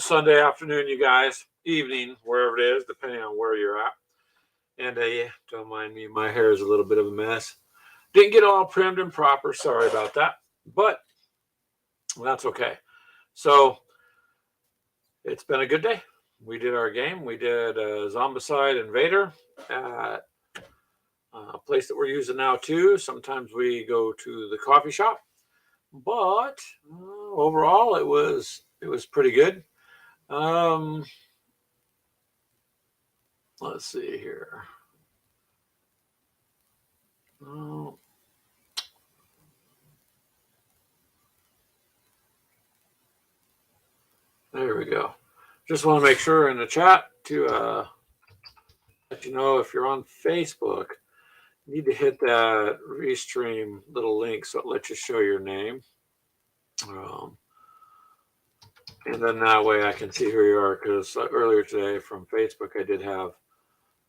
Sunday afternoon, you guys. Evening, wherever it is, depending on where you're at. And yeah, don't mind me. My hair is a little bit of a mess. Didn't get all trimmed and proper. Sorry about that. But that's okay. So it's been a good day. We did our game. We did Zombicide Invader at a place that we're using now too. Sometimes we go to the coffee shop. But overall, it was pretty good. Let's see here. Oh, there we go. Just want to make sure in the chat to let you know if you're on Facebook, you need to hit that restream little link so it lets you show your name. And then that way I can see who you are, because earlier today from Facebook I did have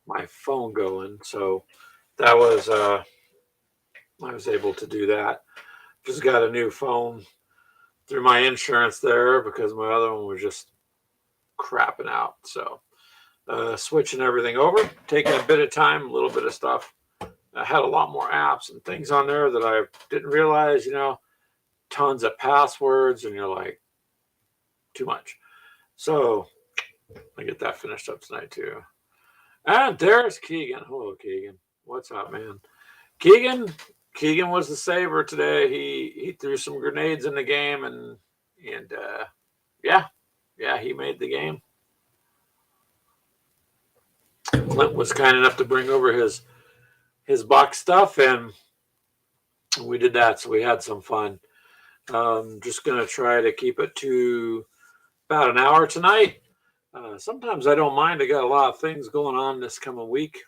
my phone going, so that was I was able to do that. Just got a new phone through my insurance there because my other one was just crapping out. So switching everything over, taking a bit of time, a little bit of stuff. I had a lot more apps and things on there that I didn't realize, tons of passwords, and you're like, too much. So I get that finished up tonight too. And there's Keegan. Hello, Keegan. What's up, man? Keegan was the saver today. He threw some grenades in the game, and yeah, he made the game. Clint was kind enough to bring over his box stuff, and we did that. So we had some fun. Just gonna try to keep it to about an hour tonight. Sometimes I don't mind. I got a lot of things going on this coming week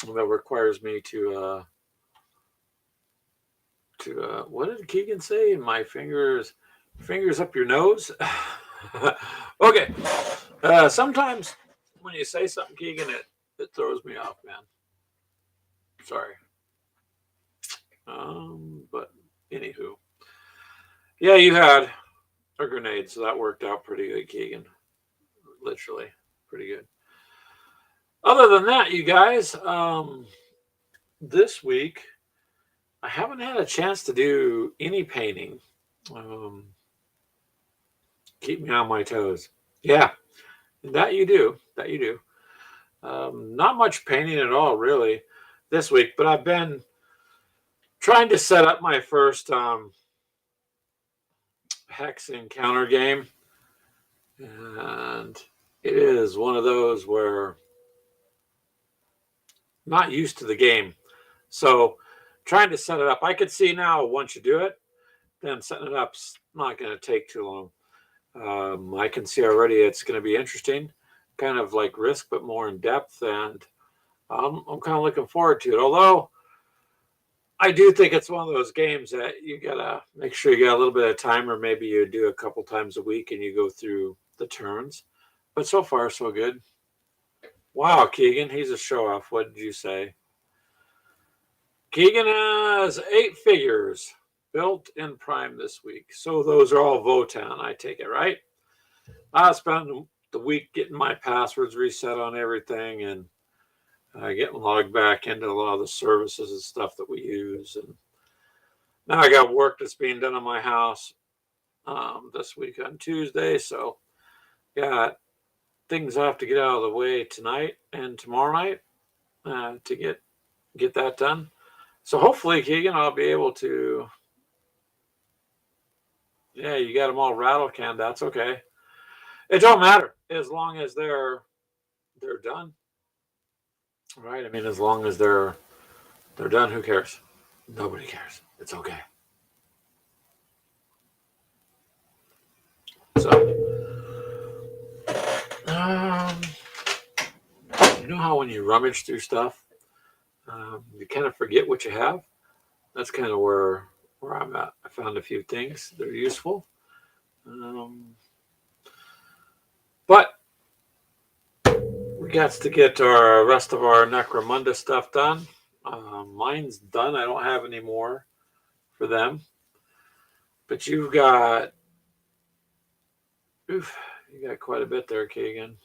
that requires me to what did Keegan say? My fingers up your nose. Okay. Sometimes when you say something, Keegan, it throws me off, man. Sorry. But anywho, yeah, you had a grenade, so that worked out pretty good, Keegan. Literally, pretty good. Other than that, you guys, this week I haven't had a chance to do any painting. Keep me on my toes. Yeah, that you do. Not much painting at all, really, this week. But I've been trying to set up my first hex encounter game, and it is one of those where I'm not used to the game. So trying to set it up, I could see now once you do it, then setting it up's not going to take too long. I can see already it's going to be interesting, kind of like Risk, but more in depth, and I'm kind of looking forward to it. Although I do think it's one of those games that you gotta make sure you got a little bit of time, or maybe you do a couple times a week and you go through the turns. But so far, so good. Wow, Keegan, he's a show off. What did you say? Keegan has 8 figures built in Prime this week. So those are all Votan, I take it, right? I spent the week getting my passwords reset on everything, and getting logged back into a lot of the services and stuff that we use. And now I got work that's being done on my house this week on Tuesday. So got things I have to get out of the way tonight and tomorrow night to get that done. So hopefully, Keegan, I'll be able to. Yeah, you got them all rattle canned. That's okay. It don't matter as long as they're done. Right? I mean, as long as they're done, who cares? Nobody cares. It's okay. So, you know how when you rummage through stuff, you kind of forget what you have? That's kind of where I'm at. I found a few things that are useful. But we got to get our rest of our Necromunda stuff done. Mine's done. I don't have any more for them. But you've got You got quite a bit there, Keegan.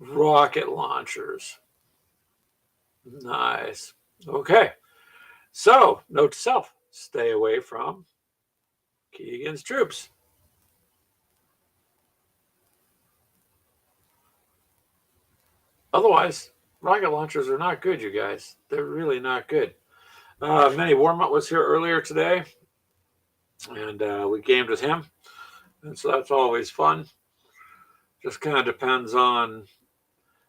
Rocket launchers. Nice. Okay. So, note to self, stay away from Keegan's troops. Otherwise, rocket launchers are not good, you guys. They're really not good. Manny Warmup was here earlier today, and we gamed with him. And so that's always fun. Just kind of depends on.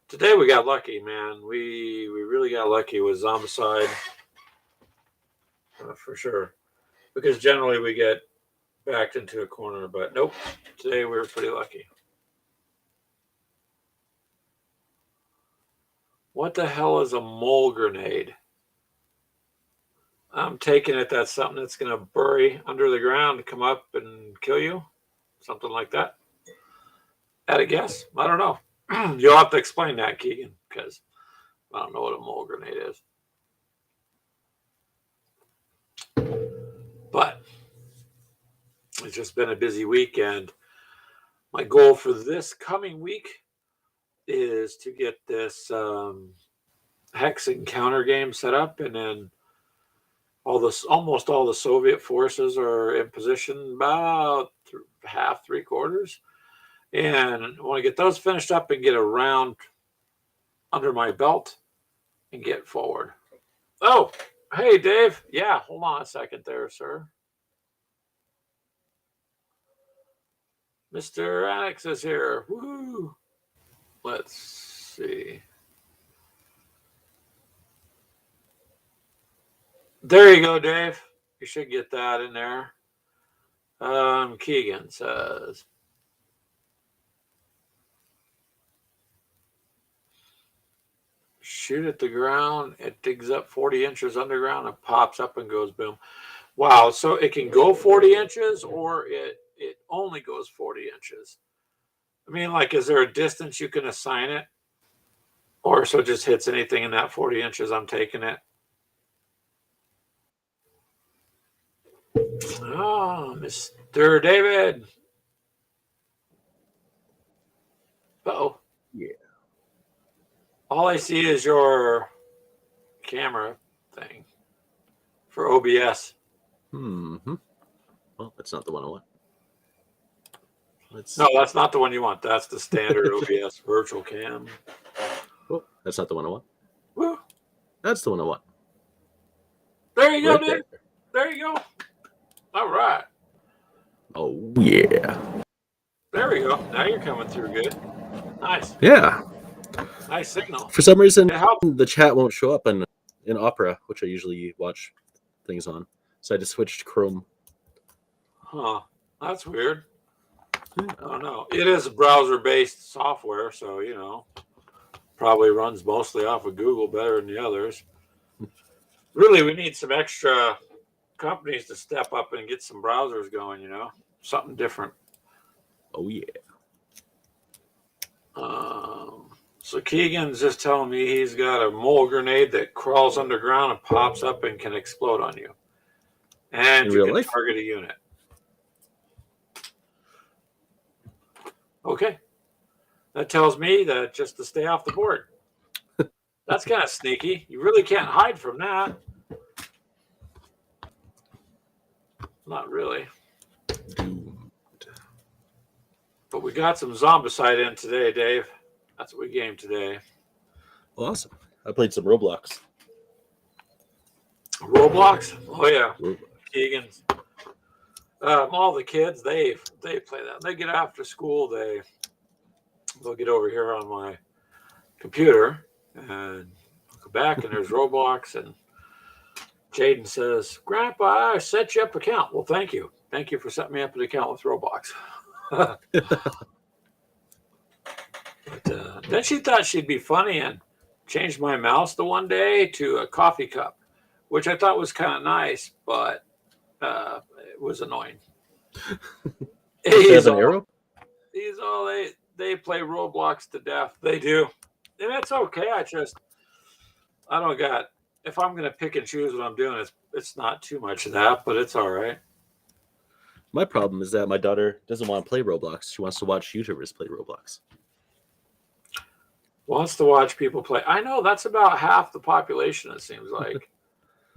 Today we got lucky, man. We really got lucky with Zombicide, for sure. Because generally we get backed into a corner, but nope. Today we were pretty lucky. What the hell is a mole grenade? I'm taking it that's something that's going to bury under the ground, come up and kill you. Something like that. At a guess? I don't know. You'll have to explain that, Keegan, because I don't know what a mole grenade is. But it's just been a busy week, and my goal for this coming week is to get this hex encounter game set up, and then almost all the Soviet forces are in position, about half, 3/4. And I want to get those finished up and get a round under my belt and get forward. Oh, hey, Dave. Yeah, hold on a second there, sir. Mr. Annex is here. Woo! Let's see. There you go, Dave. You should get that in there. Keegan says, shoot at the ground. It digs up 40 inches underground and pops up and goes boom. Wow. So it can go 40 inches or it only goes 40 inches. I mean, like, is there a distance you can assign it? Or so it just hits anything in that 40 inches, I'm taking it. Oh, Mr. David. Uh-oh. Yeah. All I see is your camera thing for OBS. Mm-hmm. Well, that's not the one I want. No, that's not the one you want. That's the standard OBS virtual cam. Oh, that's not the one I want. Woo. That's the one I want. There you go, Right Dave. There you go. All right. Oh, yeah. There we go. Now you're coming through good. Nice. Yeah. Nice signal. For some reason, the chat won't show up in Opera, which I usually watch things on. So I just switched to Chrome. Huh. That's weird. I don't know. It is a browser-based software, so, you know, probably runs mostly off of Google better than the others. Really, we need some extra companies to step up and get some browsers going, you know, something different. Oh, yeah. So Keegan's just telling me he's got a mole grenade that crawls underground and pops up and can explode on you. And In you real can life? target a unit. Okay. That tells me that just to stay off the board. That's kind of sneaky. You really can't hide from that. Not really. But we got some Zombicide in today, Dave. That's what we gamed today. Awesome. I played some Roblox. Roblox? Oh, yeah. Roblox. Keegan's. All the kids, they play that. They get after school. They'll get over here on my computer and go back, and there's Roblox. And Jaden says, "Grandpa, I set you up an account." Well, thank you. Thank you for setting me up an account with Roblox. But then she thought she'd be funny and changed my mouse the one day to a coffee cup, which I thought was kind of nice, but it was annoying. Has an arrow? They play Roblox to death. They do. And that's okay. I don't got, if I'm going to pick and choose what I'm doing, it's not too much of that, but it's all right. My problem is that my daughter doesn't want to play Roblox. She wants to watch YouTubers play Roblox. Wants to watch people play. I know that's about half the population. It seems like.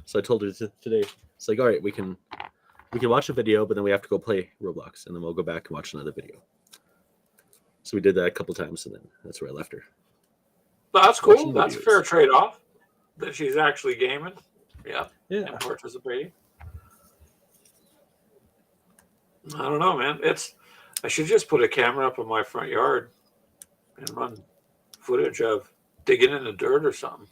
So I told her today, it's like, all right, we can watch a video, but then we have to go play Roblox, and then we'll go back and watch another video. So we did that a couple times, and then that's where I left her. That's cool. Watching That's a videos. fair trade-off. That she's actually gaming. Yeah. Yeah. And participating. I don't know, man. I should just put a camera up in my front yard and run footage of digging in the dirt or something.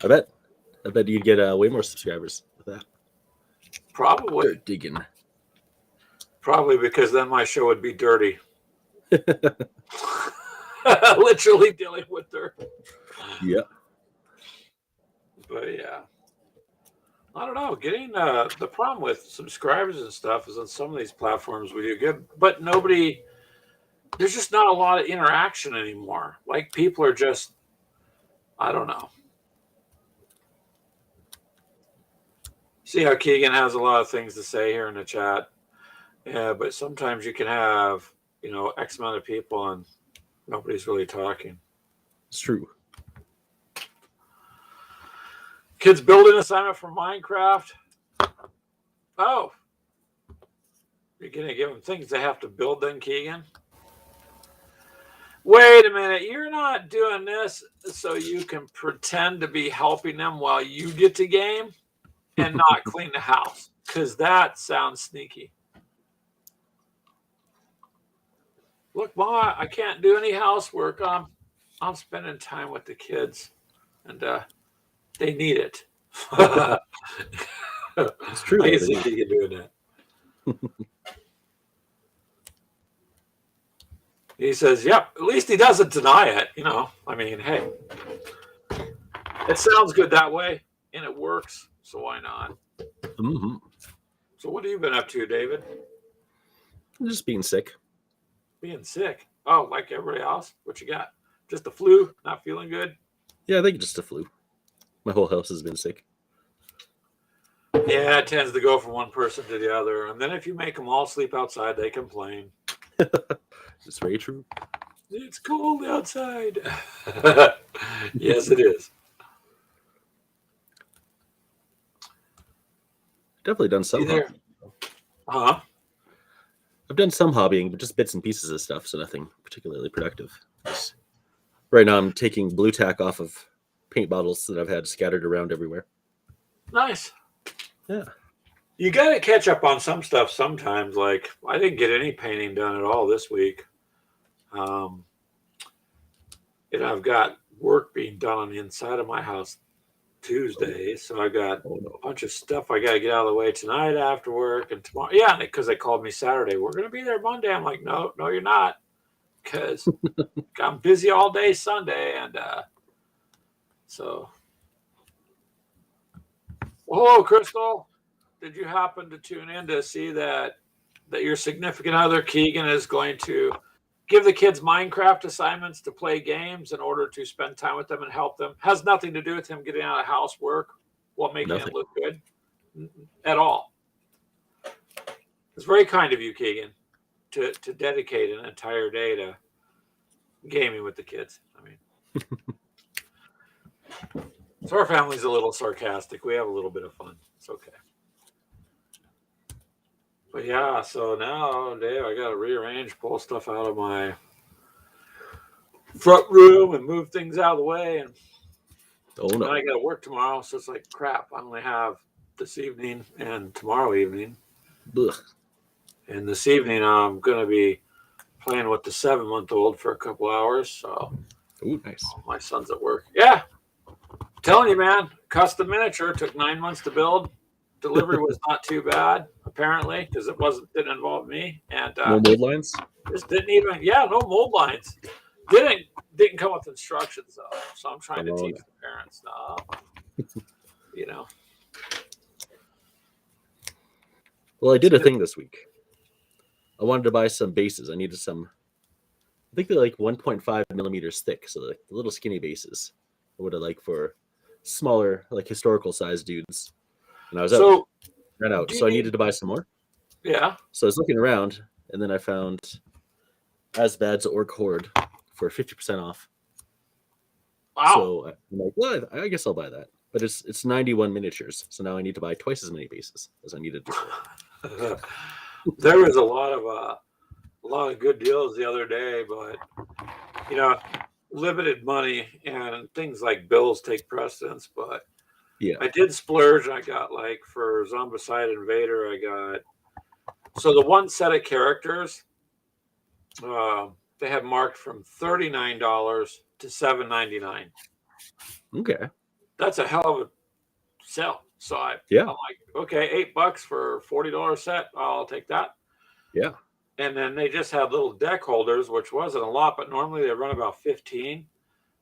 I bet you'd get way more subscribers with that. Probably. Dirt digging. Probably because then my show would be dirty. Literally dealing with dirt. Yeah. But yeah. I don't know. Getting the problem with subscribers and stuff is on some of these platforms we do good, but there's just not a lot of interaction anymore. Like people are just, I don't know. See how Keegan has a lot of things to say here in the chat. Yeah, but sometimes you can have, X amount of people and nobody's really talking. It's true. Kids building assignment for Minecraft. Oh. You're going to give them things they have to build then, Keegan? Wait a minute. You're not doing this so you can pretend to be helping them while you get to game and not clean the house, because that sounds sneaky. Look, Ma, I can't do any housework. I'm spending time with the kids, and they need it. It's true. I can see you doing that. He says, yep, at least he doesn't deny it. I mean, hey, it sounds good that way, and it works, so why not? Mm-hmm. So what have you been up to, David? I'm just being sick. Being sick? Oh, like everybody else? What you got? Just the flu? Not feeling good? Yeah, I think it's just a flu. My whole house has been sick. Yeah, it tends to go from one person to the other. And then if you make them all sleep outside, they complain. It's very true. It's cold outside. Yes, it is. Definitely done some hobbying. Huh? I've done some hobbying, but just bits and pieces of stuff, so nothing particularly productive. Right now I'm taking blue tack off of paint bottles that I've had scattered around everywhere. Nice. Yeah. You got to catch up on some stuff sometimes. Like, I didn't get any painting done at all this week. I've got work being done on the inside of my house Tuesday, so I got a bunch of stuff I got to get out of the way tonight after work and tomorrow. Yeah, because they called me Saturday. We're going to be there Monday. I'm like, no, you're not, because I'm busy all day Sunday, and so. Well, hello, Crystal. Did you happen to tune in to see that your significant other Keegan is going to give the kids Minecraft assignments to play games in order to spend time with them and help them? Has nothing to do with him getting out of housework while making it look good at all. It's very kind of you, Keegan, to dedicate an entire day to gaming with the kids. I mean, so our family's a little sarcastic. We have a little bit of fun. It's okay. But yeah, so now, Dave, I got to rearrange, pull stuff out of my front room and move things out of the way. And then I got to work tomorrow, so it's like, crap, I only have this evening and tomorrow evening. Ugh. And this evening, I'm going to be playing with the 7-month-old for a couple hours. So, ooh, nice. My son's at work. Yeah, I'm telling you, man, custom miniature took 9 months to build. Delivery was not too bad, apparently, because it didn't involve me. And no mold lines. Just didn't even. Yeah, no mold lines. Didn't come with instructions though. So I'm trying to teach the parents now. Well, I did a thing this week. I wanted to buy some bases. I needed some. I think they're like 1.5 millimeters thick, so the little skinny bases. I would have liked for smaller, like historical size dudes. And I was ran out, so I needed to buy some more. Yeah. So I was looking around, and then I found Asbad's Orc Horde for 50% off. Wow. So I'm like, well, I guess I'll buy that. But it's 91 miniatures, so now I need to buy twice as many bases as I needed before. There was a lot of good deals the other day, but limited money and things like bills take precedence. But Yeah. I did splurge. I got like for Zombicide Invader, I got the one set of characters. They had marked from $39 to $7.99. Okay. That's a hell of a sell. So I'm like, okay, $8 for $40 set. I'll take that. Yeah. And then they just had little deck holders, which wasn't a lot, but normally they run about 15.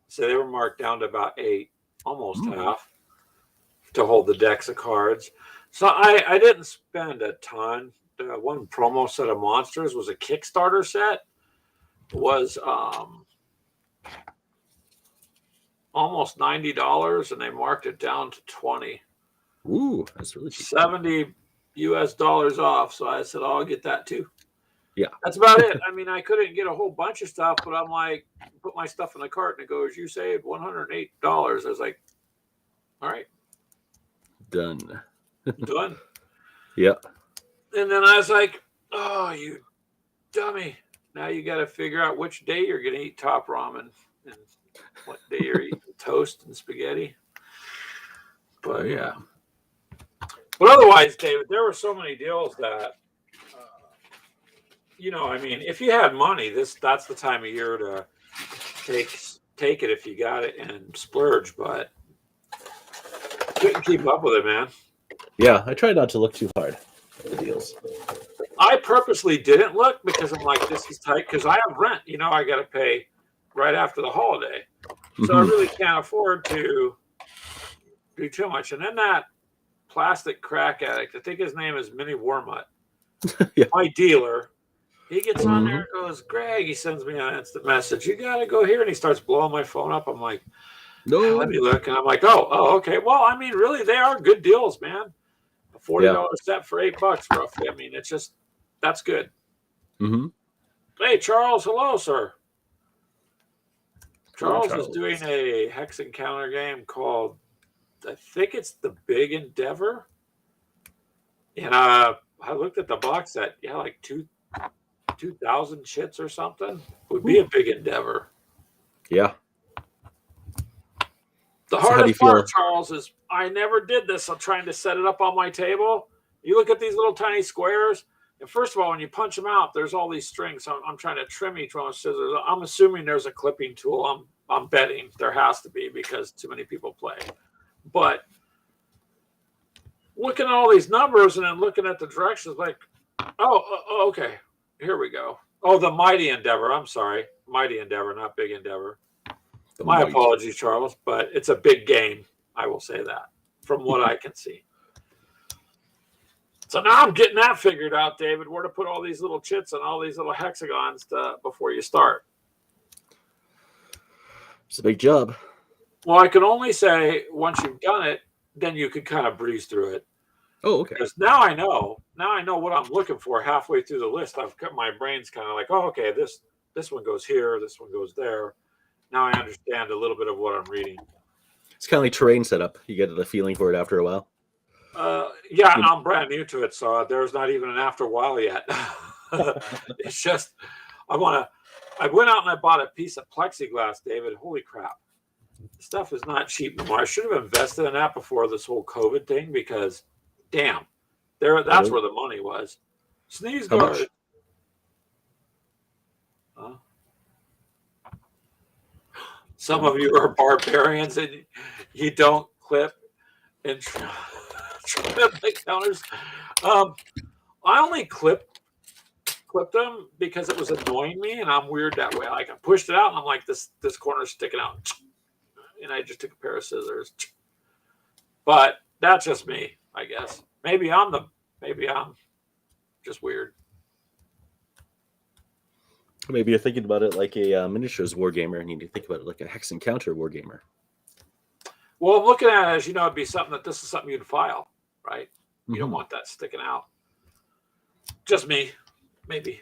So they were marked down to about 8, almost half, to hold the decks of cards. So I didn't spend a ton. The one promo set of monsters was a Kickstarter set. It was almost $90, and they marked it down to 20. Ooh, that's really cheap. $70 off. So I said, oh, I'll get that too. Yeah. That's about it. I mean, I couldn't get a whole bunch of stuff, but I'm like, put my stuff in the cart, and it goes, you saved $108. I was like, all right. Done. Done. Yeah. And then I was like, oh, you dummy. Now you got to figure out which day you're going to eat top ramen and what day you're eating toast and spaghetti. But yeah. But otherwise, David, there were so many deals that, I mean, if you had money, that's the time of year to take it if you got it and splurge, but couldn't keep up with it, man. Yeah, I try not to look too hard at the deals. I purposely didn't look because I'm like, this is tight because I have rent. I got to pay right after the holiday. So I really can't afford to do too much. And then that plastic crack addict, I think his name is Minnie Warmutt, my dealer, he gets on there and goes, Greg, he sends me an instant message. You got to go here. And he starts blowing my phone up. I'm like, no, let me look. And I'm like, oh, okay. Well, I mean, really, they are good deals, man. A $40 set for $8 roughly. I mean, it's just, that's good. Hey, Charles. Hello, sir. Charles is doing a hex encounter game called, I think it's The Big Endeavor. And I looked at the box set. Yeah, like 2,000 chits or something would be a big endeavor. Yeah. The hardest part, Charles, is I never did this. I'm trying to set it up on my table. You look at these little tiny squares. And first of all, when you punch them out, there's all these strings. I'm trying to trim each one with scissors. I'm assuming there's a clipping tool. I'm betting there has to be because too many people play. But looking at all these numbers and then looking at the directions, like, oh, okay, here we go. Oh, the Mighty Endeavor. I'm sorry. Mighty Endeavor, not Big Endeavor. My apologies, Charles, but it's a big game. I will say that from what I can see. So now I'm getting that figured out, David, where to put all these little chits and all these little hexagons before you start. It's a big job. Well, I can only say once you've done it, then you can kind of breeze through it. Oh, okay. Because now I know what I'm looking for halfway through the list. My brain's kind of like, oh, okay, this one goes here, this one goes there. Now I understand a little bit of what I'm reading. It's kind of like terrain setup. You get the feeling for it after a while. Yeah, and I'm brand new to it, so there's not even an after a while yet. It's just I went out and I bought a piece of plexiglass, David. Holy crap. Stuff is not cheap anymore. I should have invested in that before this whole COVID thing because damn, that's where the money was. Sneeze guard. Huh? Some of you are barbarians and you don't clip and trim the counters. I only clipped them because it was annoying me, and I'm weird that way. Like I pushed it out, and I'm like, this corner's sticking out, and I just took a pair of scissors. But that's just me, I guess. Maybe I'm just weird. Maybe you're thinking about it like a miniatures wargamer, and you need to think about it like a hex encounter wargamer. Well, I'm looking at it as it'd be something this is something you'd file, right? You don't want that sticking out. Just me, maybe.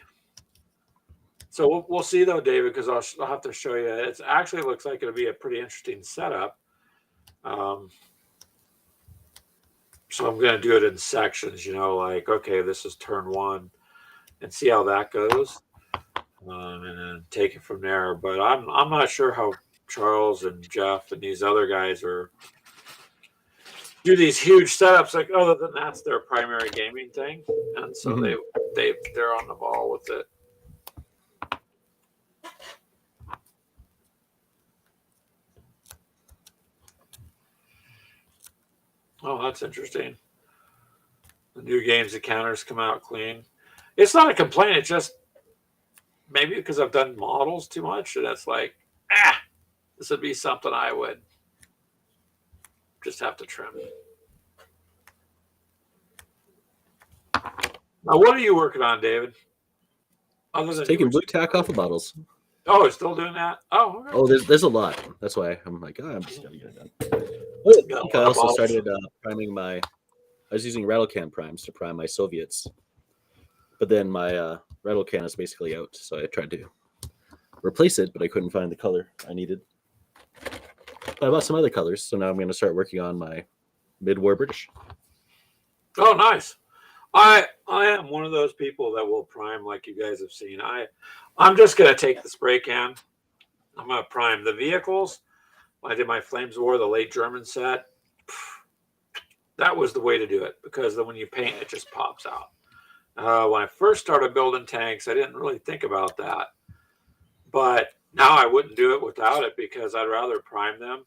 So we'll see though, David, because I'll have to show you. It actually looks like it'll be a pretty interesting setup. Um, so I'm going to do it in sections. Like okay, this is turn one, and see how that goes, and then take it from there. But I'm not sure how Charles and Jeff and these other guys are do these huge setups. Like other than that's their primary gaming thing, and so Mhm. they're on the ball with it. Oh, that's interesting. The new games, the counters come out clean. It's not a complaint. It's just maybe because I've done models too much, and it's like, this would be something I would just have to trim. Now, what are you working on, David? Other Just than taking blue tack off of bottles. Oh, it's still doing that. Oh, okay. Oh, there's a lot. That's why I'm like, I'm just gonna get it done. Got I a lot of also bottles. started priming my. I was using rattle can primes to prime my Soviets, but then my rattle can is basically out, so I tried to replace it, but I couldn't find the color I needed. But I bought some other colors, so now I'm going to start working on my mid-war British. Oh, nice. I am one of those people that will prime like you guys have seen. I'm just gonna take the spray can. I'm gonna prime the vehicles. I did my Flames War, the late German set. That was the way to do it because then when you paint, it just pops out. When I first started building tanks, I didn't really think about that, but now I wouldn't do it without it because I'd rather prime them.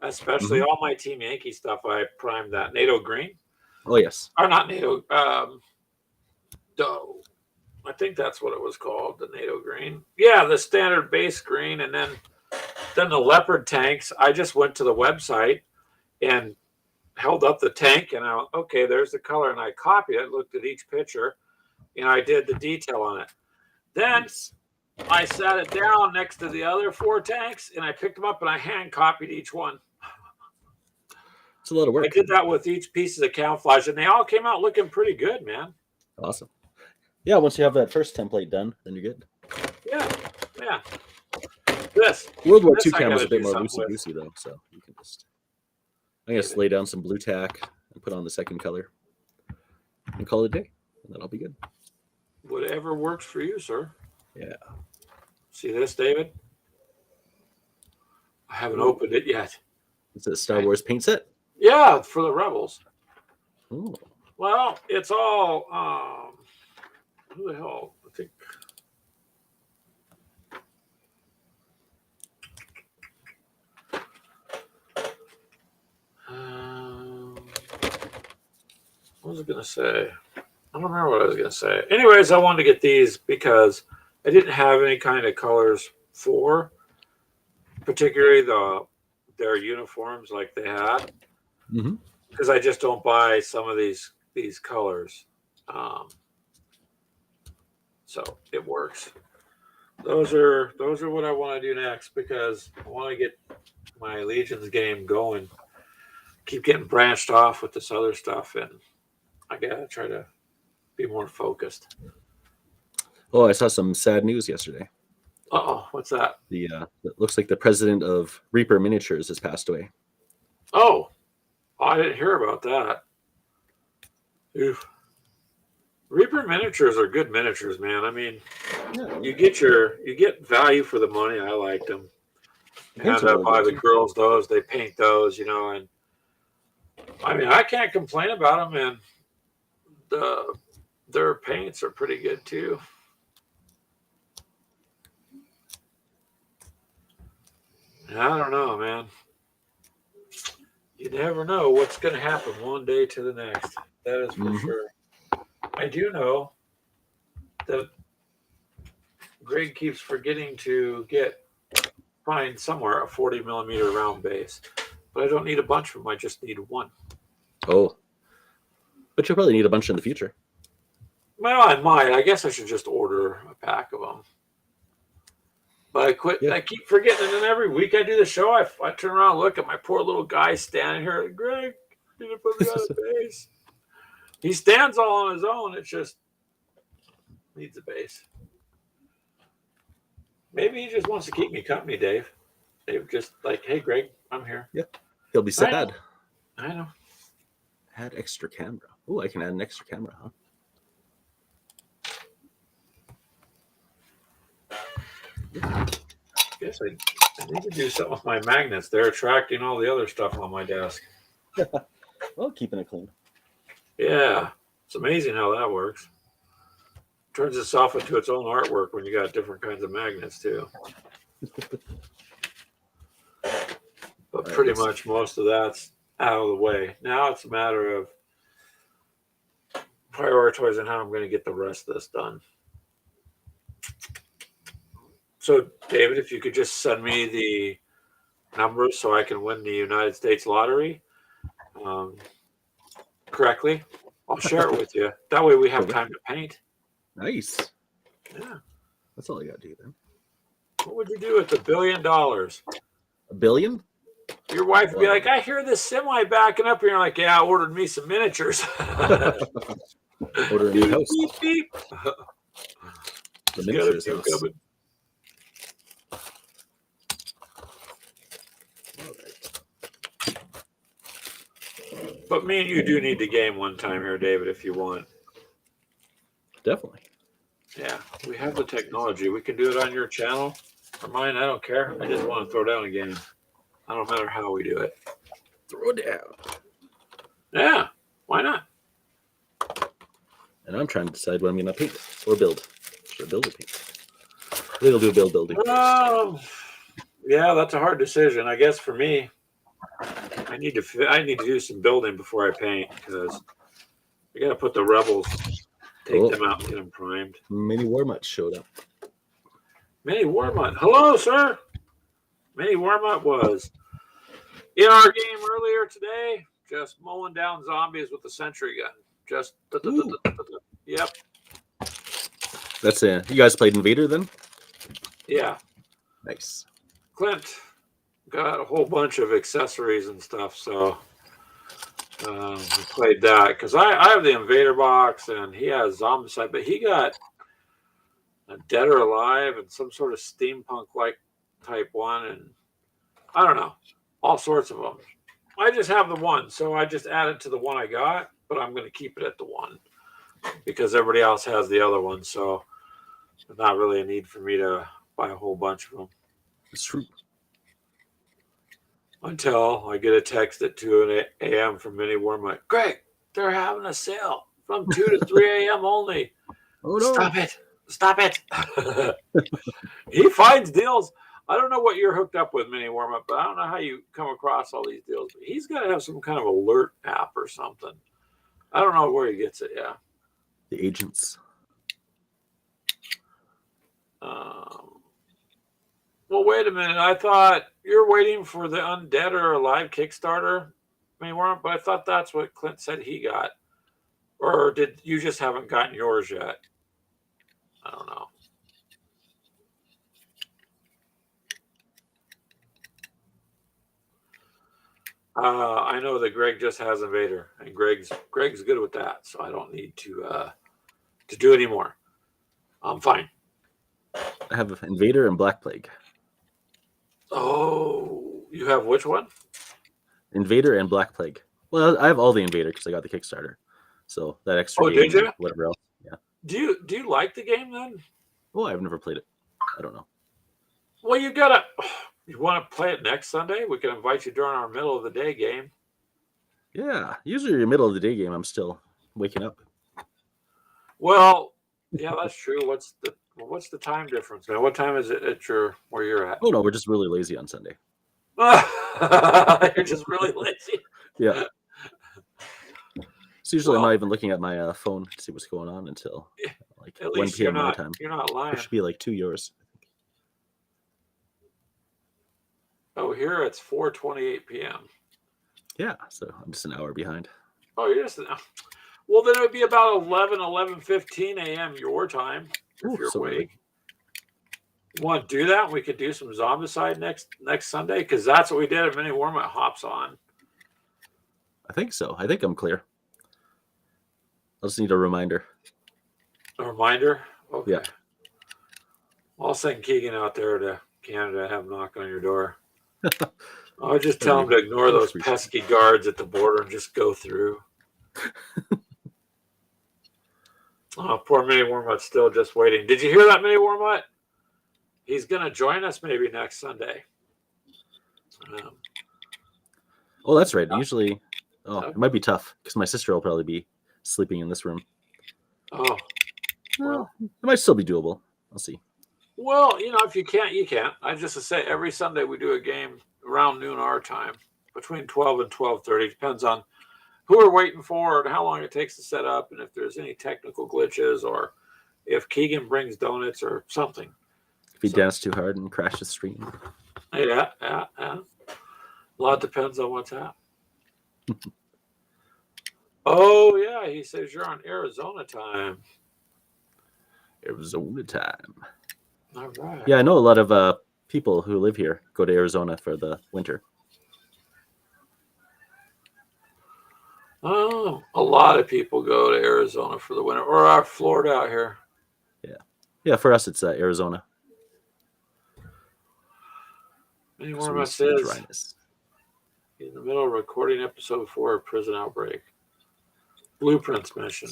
Especially all my Team Yankee stuff, I primed that NATO green. Oh yes, Or not NATO. I think that's what it was called, the NATO green. Yeah, the standard base green, and then the leopard tanks. I just went to the website and held up the tank, and okay, there's the color, and I copied it, looked at each picture, and I did the detail on it. Then I sat it down next to the other 4 tanks, and I picked them up and I hand copied each one. it's a lot of work. I did that with each piece of the camouflage, and they all came out looking pretty good, man. Awesome. Yeah, once you have that first template done, then you're good. Yeah. This World War II I cam is gotta a bit do more something with. loosey-goosey though, so you can just. I'm gonna lay down some blue tack and put on the second color, and call it a day, and that'll be good. Whatever works for you, sir. Yeah. See this, David? I haven't opened it yet. It's a Star Wars paint set. Yeah, for the Rebels. Oh. Well, it's all. Who the hell? I think. What was I going to say? I don't remember what I was going to say. Anyways, I wanted to get these because I didn't have any kind of colors for, particularly their uniforms like they had, because I just don't buy some of these colors. So it works. Those are what I want to do next because I want to get my Legions game going. Keep getting branched off with this other stuff, and I gotta try to be more focused. Oh, I saw some sad news yesterday. What's that? It looks like the president of Reaper Miniatures has passed away. Oh, I didn't hear about that. Oof. Reaper miniatures are good miniatures, man. I mean, you get value for the money. I like them. And I buy the girls those. They paint those, and I mean, I can't complain about them, and their paints are pretty good too. I don't know, man. You never know what's going to happen one day to the next. That is for sure. I do know that Greg keeps forgetting to find somewhere a 40 millimeter round base, but I don't need a bunch of them. I just need one. Oh, but you'll probably need a bunch in the future. Well, I might. I guess I should just order a pack of them. But I quit. Yeah. I keep forgetting, and then every week I do the show, I turn around and look at my poor little guy standing here. Like, Greg, you need to put me on a base. He stands all on his own. It's just Needs a base. Maybe he just wants to keep me company, Dave. Dave just like, hey, Greg, I'm here. Yeah. He'll be sad. I know. Add extra camera. Oh, I can add an extra camera, huh? Guess I need to do something with my magnets. They're attracting all the other stuff on my desk. Well, keeping it clean. Yeah. It's amazing how that works. Turns itself into its own artwork when you got different kinds of magnets too. But pretty much most of that's out of the way. Now it's a matter of prioritizing how I'm going to get the rest of this done. So, David, if you could just send me the numbers so I can win the United States lottery correctly, I'll share it with you. That way we have time to paint. Nice. Yeah. That's all I got to do then. What would you do with $1 billion? $1 billion? Your wife would be like, I hear this semi backing up here. You're like, yeah, I ordered me some miniatures. Order a new house. Beep, beep. The miniatures house. Coming. But me and you do need to game one time here, David, if you want. Definitely. Yeah, we have the technology. We can do it on your channel or mine. I don't care. I just want to throw down a game. I don't matter how we do it. Throw down. Yeah, why not? And I'm trying to decide what I'm going to paint or build. Should I build or paint? I think I'll do building. Yeah, that's a hard decision. I guess for me, I need to do some building before I paint because I got to put the rebels, take them out, and get them primed. Mini Warmutt showed up. Mini Warmutt, hello, sir. Mini Warmutt was in our game earlier today, just mowing down zombies with a sentry gun. Just yep. That's it. You guys played Invader then? Yeah. Nice. Clint got a whole bunch of accessories and stuff, so we played that because I have the Invader box and he has Zombicide, but he got a Dead or Alive and some sort of steampunk like type one, and I don't know, all sorts of them. I just have the one, so I just added to the one I got, but I'm going to keep it at the one because everybody else has the other one, so there's not really a need for me to buy a whole bunch of them. It's true. Until I get a text at 2 a.m. from Mini Warmutt. Greg, they're having a sale from 2 to 3 a.m. only. Oh, no. Stop it. Stop it. He finds deals. I don't know what you're hooked up with, Mini Warmutt, but I don't know how you come across all these deals. But he's got to have some kind of alert app or something. I don't know where he gets it, yeah. The agents. Well, wait a minute. I thought you're waiting for the Undead or Alive Kickstarter. I mean, but I thought that's what Clint said he got. Or did you just haven't gotten yours yet? I don't know. I know that Greg just has Invader, and Greg's good with that, so I don't need to do any more. I'm fine. I have Invader and Black Plague. Oh, you have which one? Invader and Black Plague. Well, I have all the Invader because I got the Kickstarter. So that extra game, did you? Whatever else. Yeah. Do you like the game then? Well, I've never played it. I don't know. Well, you want to play it next Sunday? We can invite you during our middle of the day game. Yeah. Usually your middle of the day game, I'm still waking up. Well, yeah, that's true. What's the time difference, man? What time is it at where you're at? Oh no, we're just really lazy on Sunday. You're just really lazy. Yeah. So usually I'm not even looking at my phone to see what's going on until like at 1 least p.m. my time. You're not lying. It should be like 2 yours. Oh, here it's 4:28 p.m. Yeah, so I'm just an hour behind. Oh, you're just well, then it would be about 11:15 a.m. your time if you're awake. You want to do that? We could do some Zombicide next Sunday because that's what we did at Mini Warmutt hops on. I think so. I think I'm clear. I just need a reminder. A reminder? Okay. Yeah. I'll send Keegan out there to Canada, have him knock on your door. I'll just That'd tell be him to ignore much those appreciated. pesky guards at the border and just go through. Oh, poor Mini Wormut's still just waiting. Did you hear that, Mini Wormut? He's going to join us maybe next Sunday. Oh, that's right. Usually, it might be tough because my sister will probably be sleeping in this room. Oh, well, it might still be doable. I'll see. Well, if you can't, you can't. I just to say every Sunday we do a game around noon our time, between 12 and 12:30. Depends on who we're waiting for and how long it takes to set up, and if there's any technical glitches or if Keegan brings donuts or something. If he danced too hard and crashed the stream. Yeah. A lot depends on what's happening. Oh, yeah, he says you're on Arizona time. Arizona time. All right. Yeah, I know a lot of people who live here go to Arizona for the winter. Oh, a lot of people go to Arizona for the winter, or Florida out here. Yeah, for us it's Arizona. Any more about says dryness. In the middle of recording episode 4 of Prison Outbreak. Blueprints mission.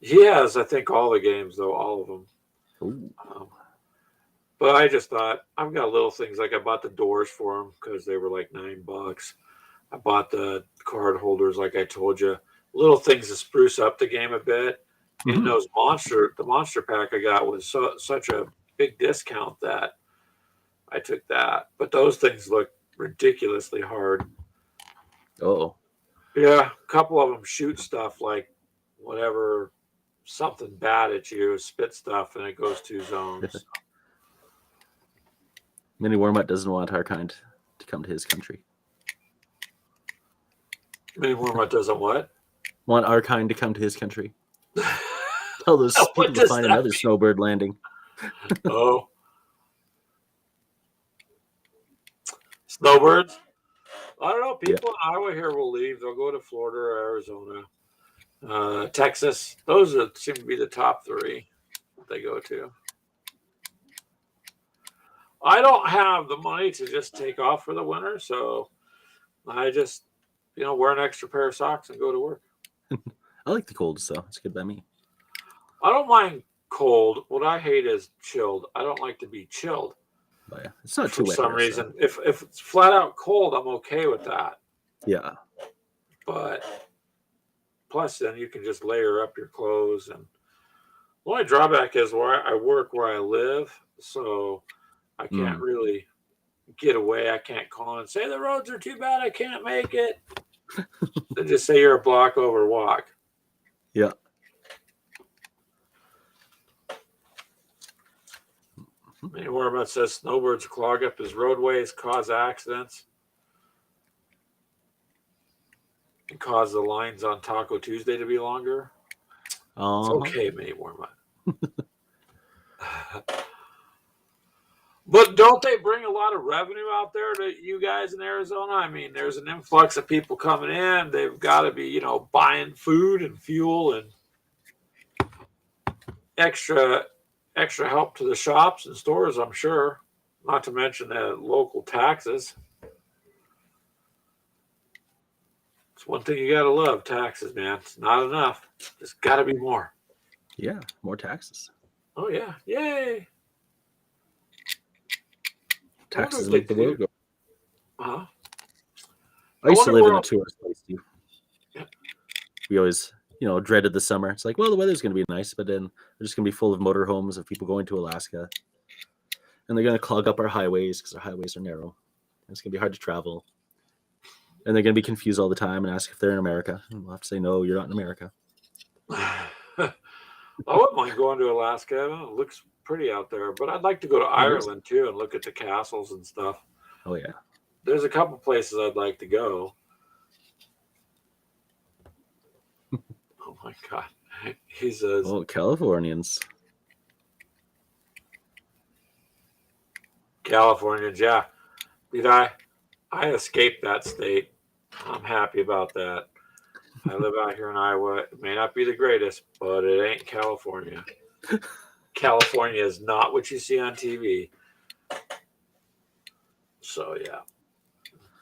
He has, I think, all the games, though, all of them. But I just thought, I've got little things, like I bought the doors for him because they were like $9. I bought the card holders, like I told you. Little things to spruce up the game a bit. Mm-hmm. And the monster pack I got was such a big discount that I took that. But those things look ridiculously hard. Oh. Yeah, a couple of them shoot stuff like whatever, something bad at you, spit stuff, and it goes 2 zones. Mini Wormut doesn't want our kind to come to his country. Mini Wormut doesn't what? Want our kind to come to his country. Tell those people to find another snowbird landing. Oh. Snowbirds? I don't know. People in Iowa here will leave. They'll go to Florida or Arizona. Texas. Those seem to be the top 3 that they go to. I don't have the money to just take off for the winter, so I just, wear an extra pair of socks and go to work. I like the cold, so it's good by me. I don't mind cold. What I hate is chilled. I don't like to be chilled. But yeah, it's not too wet. For some reason, if it's flat out cold, I'm okay with that. Yeah. But plus, then you can just layer up your clothes. And the only drawback is where I work, where I live, so I can't really get away. I can't call and say the roads are too bad. I can't make it. They just say you're a block over, walk. Yeah. Mini Wormut says snowbirds clog up his roadways, cause accidents, and cause the lines on Taco Tuesday to be longer. It's okay, Mini Wormut. But don't they bring a lot of revenue out there to you guys in Arizona? I mean, there's an influx of people coming in. They've got to be, buying food and fuel and extra help to the shops and stores, I'm sure. Not to mention the local taxes. It's one thing you got to love, taxes, man. It's not enough. There's got to be more. Yeah, more taxes. Oh, yeah. Yay. Taxes make the world go. Uh-huh. I used to live in a tourist place too. Yeah. We always, dreaded the summer. It's like, well, the weather's going to be nice, but then they're just going to be full of motorhomes of people going to Alaska. And they're going to clog up our highways because our highways are narrow. And it's going to be hard to travel. And they're going to be confused all the time and ask if they're in America. And we'll have to say, no, you're not in America. I wouldn't mind going to Alaska. I don't know, it looks pretty out there. But I'd like to go to Ireland, too, and look at the castles and stuff. Oh, yeah. There's a couple places I'd like to go. Oh, my God. He says... Oh, Californians. Californians, yeah. Dude, I escaped that state. I'm happy about that. I live out here in Iowa. It may not be the greatest, but it ain't California. California is not what you see on TV. So yeah,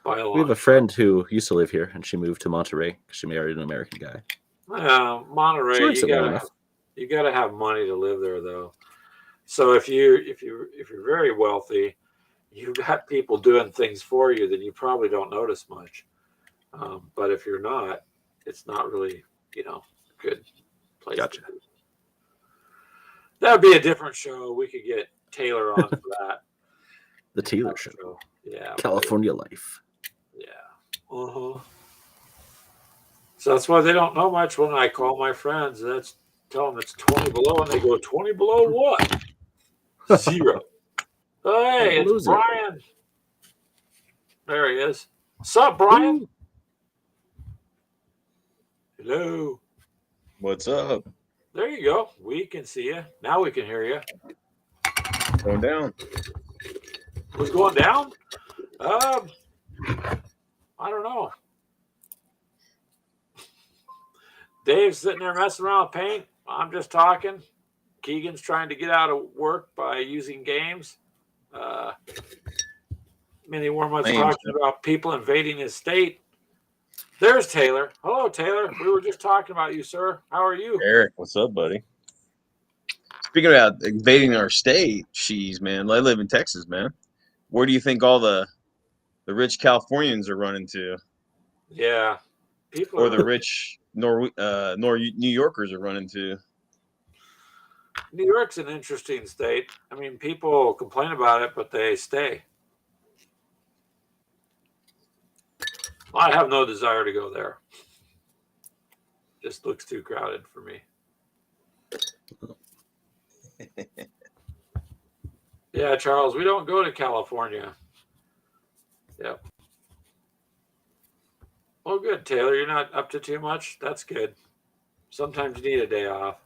by a We have long a friend who used to live here, and she moved to Monterey because she married an American guy. She Monterey, likes it well enough. you gotta have money to live there though. So if you're very wealthy, you've got people doing things for you, then you probably don't notice much. But if you're not, it's not really a good place Gotcha. to be. That would be a different show. We could get Taylor on for that. The Taylor Show. Yeah. California Life. Yeah. Uh-huh. So that's why they don't know much when I call my friends. Tell them it's 20 below, and they go, 20 below what? 0. Hey, it's Below zero. Brian. There he is. What's up, Brian? Ooh. Hello. What's up? There you go. We can see you. Now we can hear you. Going down. Who's going down? I don't know. Dave's sitting there messing around with paint. I'm just talking. Keegan's trying to get out of work by using games. Mini Wormwood's talking about people invading his state. There's Taylor. Hello, Taylor. We were just talking about you, sir. How are you? Eric, what's up, buddy? Speaking about invading our state, jeez, man. I live in Texas, man. Where do you think all the rich Californians are running to? Yeah. Or the rich New Yorkers are running to? New York's an interesting state. I mean, people complain about it, but they stay. I have no desire to go there. Just looks too crowded for me. Yeah, Charles, we don't go to California. Yep. Well, good, Taylor. You're not up to too much. That's good. Sometimes you need a day off.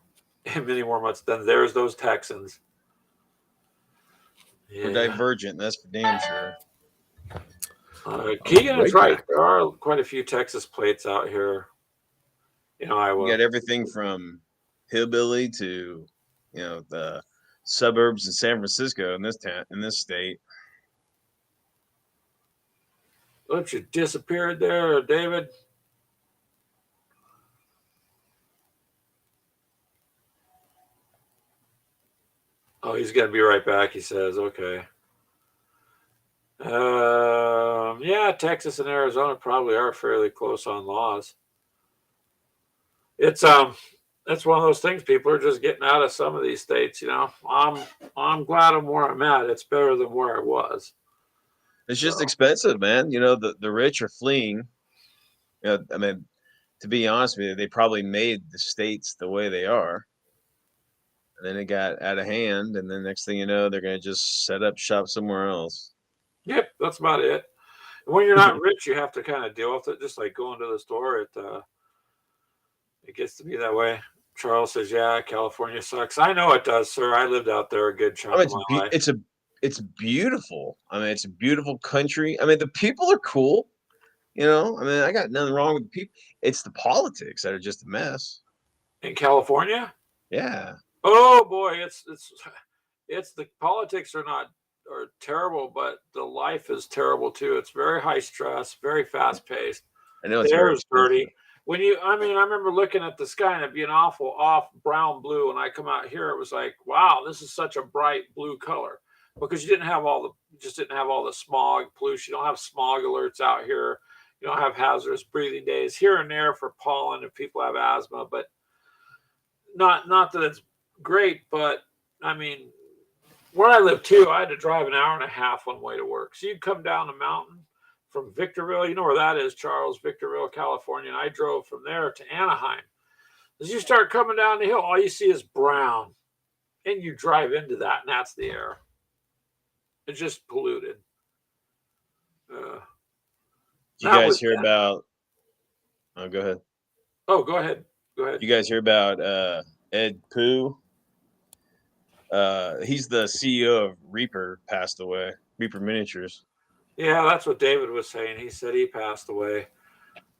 And many more months. Then there's those Texans. We're divergent. That's for damn sure. Keegan is right. There are quite a few Texas plates out here in Iowa. You got everything from hillbilly to, the suburbs in San Francisco in this state. Look, you disappeared there, David. Oh, he's going to be right back, he says. Okay. Yeah, Texas and Arizona probably are fairly close on laws. It's one of those things. People are just getting out of some of these states. I'm glad I'm where I'm at. It's better than where I was. It's just expensive, man. The rich are fleeing. I mean, to be honest with you, they probably made the states the way they are. And then it got out of hand, and then next thing you know, they're going to just set up shop somewhere else. Yep, that's about it. And when you're not rich, you have to kind of deal with it. Just like going to the store, it gets to be that way. Charles says, "Yeah, California sucks." I know it does, sir. I lived out there a good chunk of my life. It's beautiful. I mean, it's a beautiful country. I mean, the people are cool. I mean, I got nothing wrong with the people. It's the politics that are just a mess. In California? Yeah. Oh boy, it's the politics are terrible, but the life is terrible too. It's very high stress, very fast paced. I know it's the air is dirty. I remember looking at the sky and it being awful off brown blue. When I come out here, it was like, wow, this is such a bright blue color because you didn't have all the smog pollution. You don't have smog alerts out here. You don't have hazardous breathing days here and there for pollen if people have asthma, but not that it's great. But I mean, where I live too, I had to drive an hour and a half one way to work. So you'd come down the mountain from Victorville, you know where that is, Charles, Victorville, California. And I drove from there to Anaheim. As you start coming down the hill, all you see is brown. And you drive into that, and that's the air. It's just polluted. Did you guys hear about... Oh, go ahead. Oh, go ahead. You guys hear about Ed Pooh? He's the CEO of Reaper, passed away. Reaper Miniatures. Yeah, that's what David was saying. He said he passed away.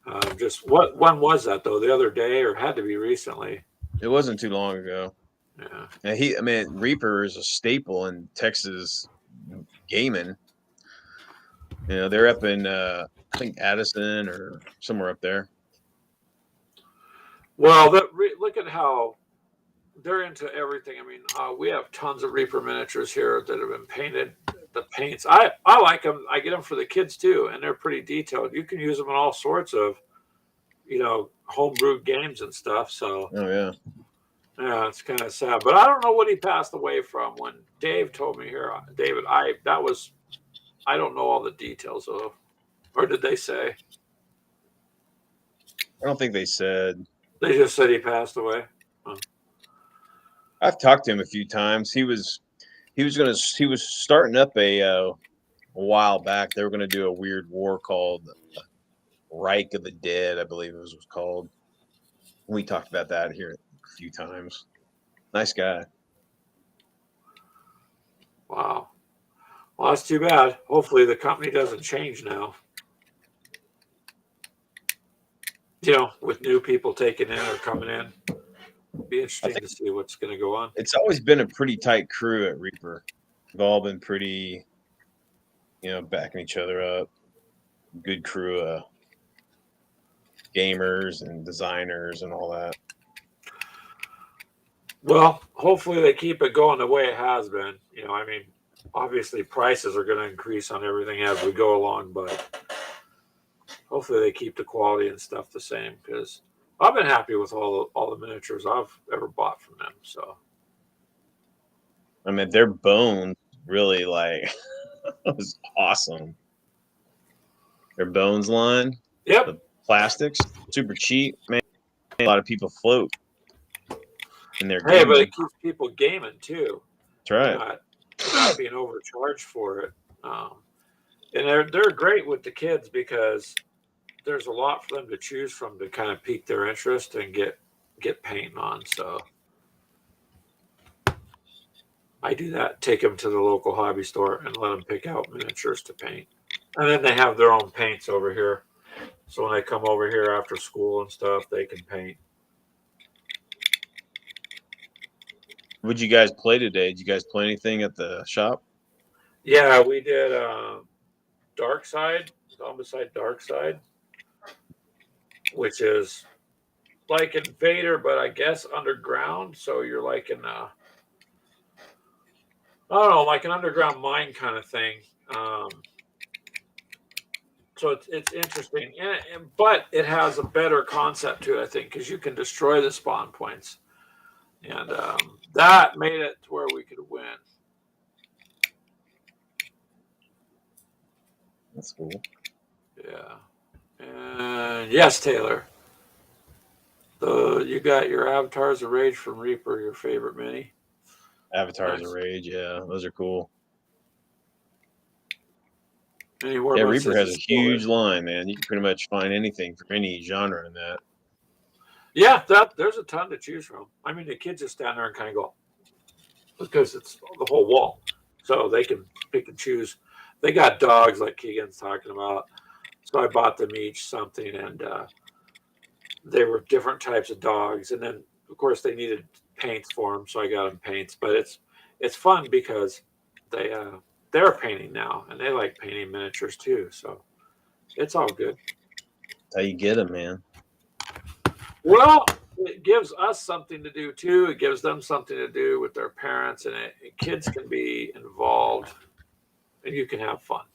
When was that though? The other day, or had to be recently? It wasn't too long ago. Yeah. And Reaper is a staple in Texas gaming. You know, they're up in I think Addison or somewhere up there. Well, look at how they're into everything. I mean, we have tons of Reaper miniatures here that have been painted. The paints, I like them. I get them for the kids too, and they're pretty detailed. You can use them in all sorts of, homebrewed games and stuff. So Oh yeah. yeah, it's kind of sad. But I don't know what he passed away from. When Dave told me here, David, I don't know all the details of, or did they say? I don't think they said. They just said he passed away. Huh. I've talked to him a few times. He was starting up a while back. They were gonna do a weird war called Reich of the Dead, I believe it was called. We talked about that here a few times. Nice guy. Wow. Well, that's too bad. Hopefully the company doesn't change now. With new people taking in or coming in. Be interesting to see what's going to go on. It's always been a pretty tight crew at Reaper. They've all been pretty, backing each other up. Good crew of gamers and designers and all that. Well, hopefully they keep it going the way it has been. Obviously prices are going to increase on everything as we go along, but hopefully they keep the quality and stuff the same, because I've been happy with all the miniatures I've ever bought from them. So, I mean, their bones really was awesome. Their bones line, yep. the plastics, super cheap. Man, a lot of people float in their Hey, gaming. but it keeps people gaming too. That's right. Not being overcharged for it. And they're great with the kids because there's a lot for them to choose from to kind of pique their interest and get painting on. So I do that. Take them to the local hobby store and let them pick out miniatures to paint. And then they have their own paints over here. So when they come over here after school and stuff, they can paint. What'd you guys play today? Did you guys play anything at the shop? Yeah, we did Dark Side, Zombicide Dark Side, which is like Invader, but I guess underground. So you're like in I don't know, like an underground mine kind of thing. So it's interesting, but it has a better concept to it, I think, because you can destroy the spawn points, and that made it to where we could win. That's cool. Yeah, and yes, Taylor. You got your Avatars of Rage from Reaper, your favorite mini. Avatars of Rage, yeah, those are cool. Yeah, Reaper has a huge line, man. You can pretty much find anything from any genre in that. Yeah, there's a ton to choose from. I mean, the kids just stand there and kind of go, because it's the whole wall, so they can pick and choose. They got dogs like Keegan's talking about, so I bought them each something, and they were different types of dogs. And then, of course, they needed paints for them, so I got them paints. But it's fun because they're painting now, and they like painting miniatures too. So it's all good. That's how you get them, man. Well, it gives us something to do too. It gives them something to do with their parents, and kids can be involved, and you can have fun.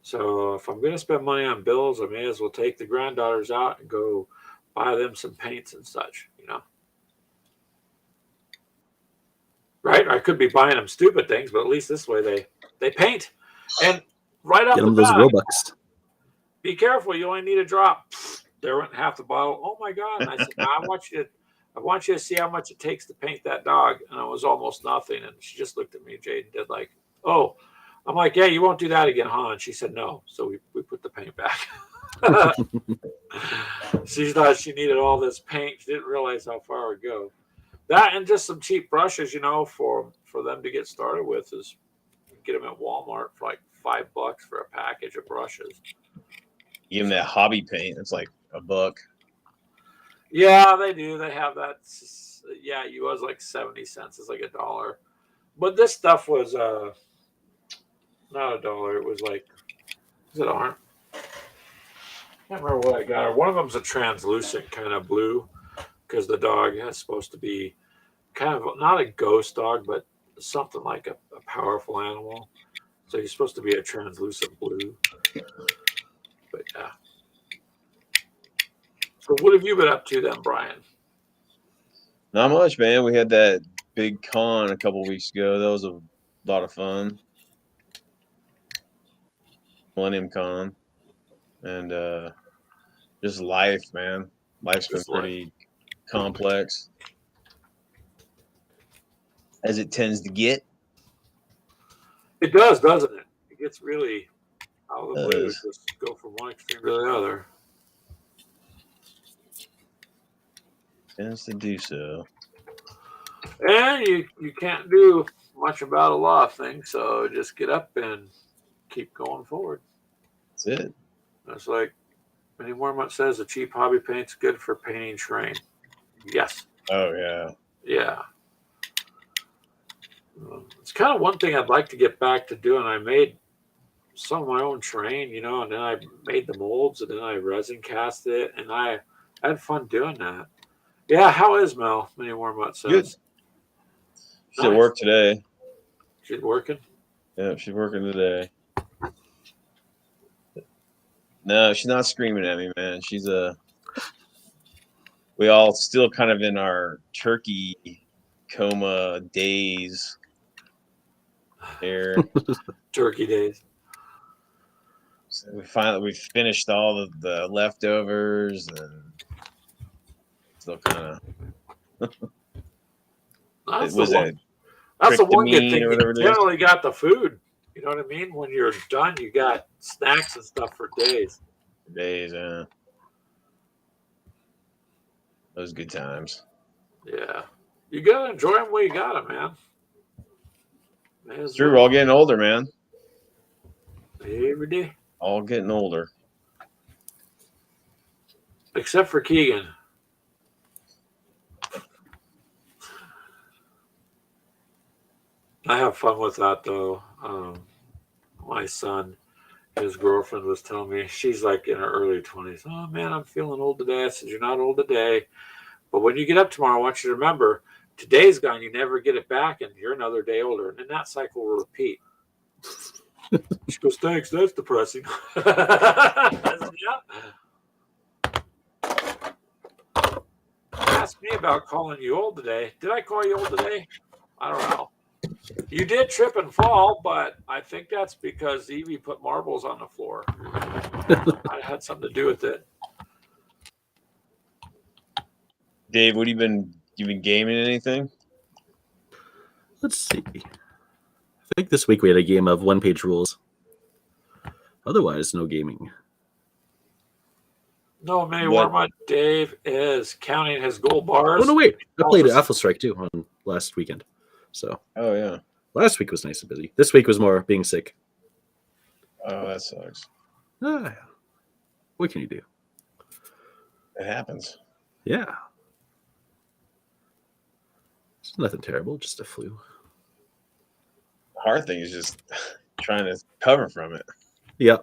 So if I'm going to spend money on bills, I may as well take the granddaughters out and go buy them some paints and such, Right? I could be buying them stupid things, but at least this way they paint. And right off Get the them those bat, Robux. be careful. You only need a drop. There went half the bottle. Oh my God. And I said, no, I want you to see how much it takes to paint that dog. And it was almost nothing. And she just looked at me, Jade, and did like, oh. I'm like, yeah, you won't do that again, huh? And she said no. So we put the paint back. She thought she needed all this paint. She didn't realize how far it would go. That and just some cheap brushes, for them to get started with, is get them at Walmart for like $5 for a package of brushes. Even that hobby paint, it's like $1. Yeah, they do. They have that. Yeah, he was like 70 cents. It's like $1. But this stuff was not $1. It was like, is it orange? I can't remember what I got. One of them's a translucent kind of blue because the dog is supposed to be kind of not a ghost dog, but something like a powerful animal. So he's supposed to be a translucent blue. But yeah. So what have you been up to then, Brian? Not much, man. We had that big con a couple weeks ago. That was a lot of fun. Millennium Con. And just life, man. Life's been Just life. pretty complex. As it tends to get. It does, doesn't it? It gets really out of the It blue. does. Just go from one extreme to the other. Tends to do so. And you can't do much about a lot of things, so just get up and keep going forward. That's it. That's like Minnie Mormont says, a cheap hobby paint's good for painting terrain. Yes. Oh, yeah. Yeah. It's kind of one thing I'd like to get back to doing. I made some of my own terrain, and then I made the molds, and then I resin cast it, and I had fun doing that. Yeah, how is Mel? Minnie Mormont says. Good. She's at Nice. work today. She's working? Yeah, she's working today. No, she's not screaming at me, man. We all still kind of in our turkey coma days here. Turkey days. So we finished all the leftovers and still kind of That's was the one. it That's the one good Cryptamine thing. or You whatever it is? generally got the food. You know what I mean? When you're done, you got snacks and stuff for days. days, those good times. Yeah. You got to enjoy them while you got them, man. It's true. We're all getting older, man. Every day. All getting older. Except for Keegan. I have fun with that, though. My son, his girlfriend was telling me, she's like in her early 20s. Oh, man, I'm feeling old today. I said, you're not old today. But when you get up tomorrow, I want you to remember, today's gone. You never get it back, and you're another day older. And then that cycle will repeat. She goes, thanks. That's depressing. I said, yeah. Ask me about calling you old today. Did I call you old today? I don't know. You did trip and fall, but I think that's because Evie put marbles on the floor. I had something to do with it. Dave, what you been gaming anything? Let's see. I think this week we had a game of one-page rules. Otherwise, no gaming. No, Minnie What? Warmont, Dave is counting his gold bars. Oh no, wait! I played Also- Apple Strike too on last weekend. So Oh yeah. last week was nice and busy. This week was more being sick. Oh, that sucks. Ah, what can you do? It happens. Yeah, it's nothing terrible, just a flu. The hard thing is just trying to cover from it. Yeah.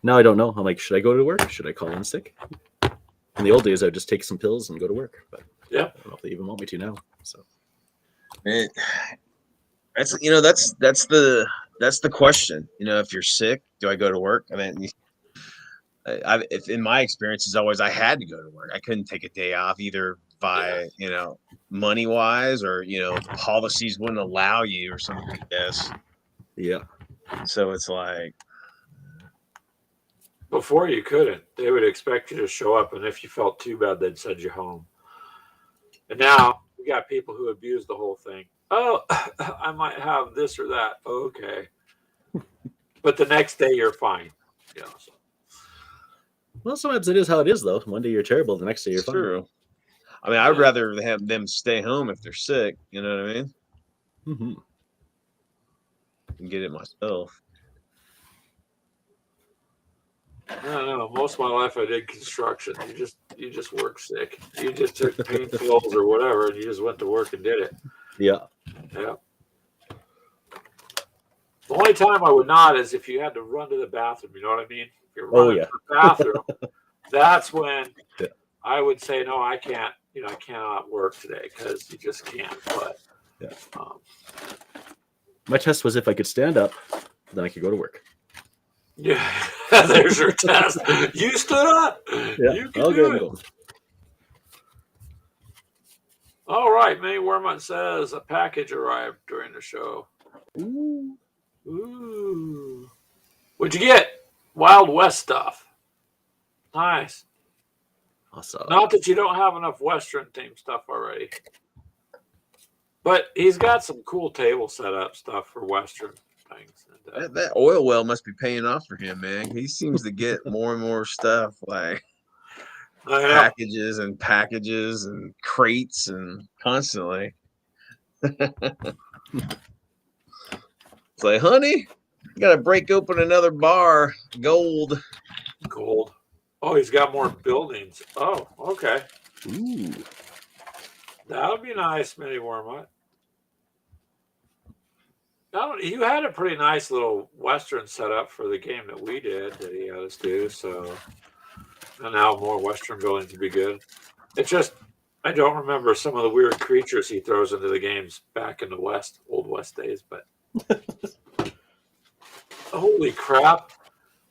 Now I don't know. I'm like, should I go to work? Should I call in sick? In the old days, I would just take some pills and go to work. But Yeah. I don't know if they even want me to now. So That's that's the question. If you're sick, do I go to work? I mean, if in my experience is always I had to go to work. I couldn't take a day off either by money wise or the policies wouldn't allow you or something like this. yeah. So it's like Before you couldn't. They would expect you to show up, and if you felt too bad, they'd send you home. And now we got people who abuse the whole thing. Oh, I might have this or that. Okay. But the next day you're fine. So. Well, sometimes it is how it is, though. One day you're terrible, the next day you're it's fine. true. I mean, I'd rather have them stay home if they're sick. You know what I mean? Mm-hmm. And get it myself. I don't know. Most of my life I did construction. You just work sick. You just took pain pills or whatever, and you just went to work and did it. Yeah. Yeah. The only time I would not is if you had to run to the bathroom. You know what I mean? If you're running to the bathroom, that's when Yeah. I would say, no, I can't. I cannot work today because you just can't. But Yeah. um, My test was if I could stand up, then I could go to work. yeah, there's your test. You stood up. Yeah. You can Okay, do I'm it. going. All right, May Wormont says a package arrived during the show. Ooh. Ooh. What'd you get? Wild West stuff. Nice. Awesome. Not that you don't have enough Western themed stuff already. But he's got some cool table setup stuff for Western things. And, That oil well must be paying off for him, man. He seems to get more and more stuff, like packages and crates and constantly. It's like, honey, you got to break open another bar. Gold. Oh, he's got more buildings. Oh, okay. Ooh. That'll be nice, Mini Wormont. You had a pretty nice little Western setup for the game that we did that he had us do. So, and now more Western buildings would be good. It's just, I don't remember some of the weird creatures he throws into the games back in the West, Old West days. But holy crap.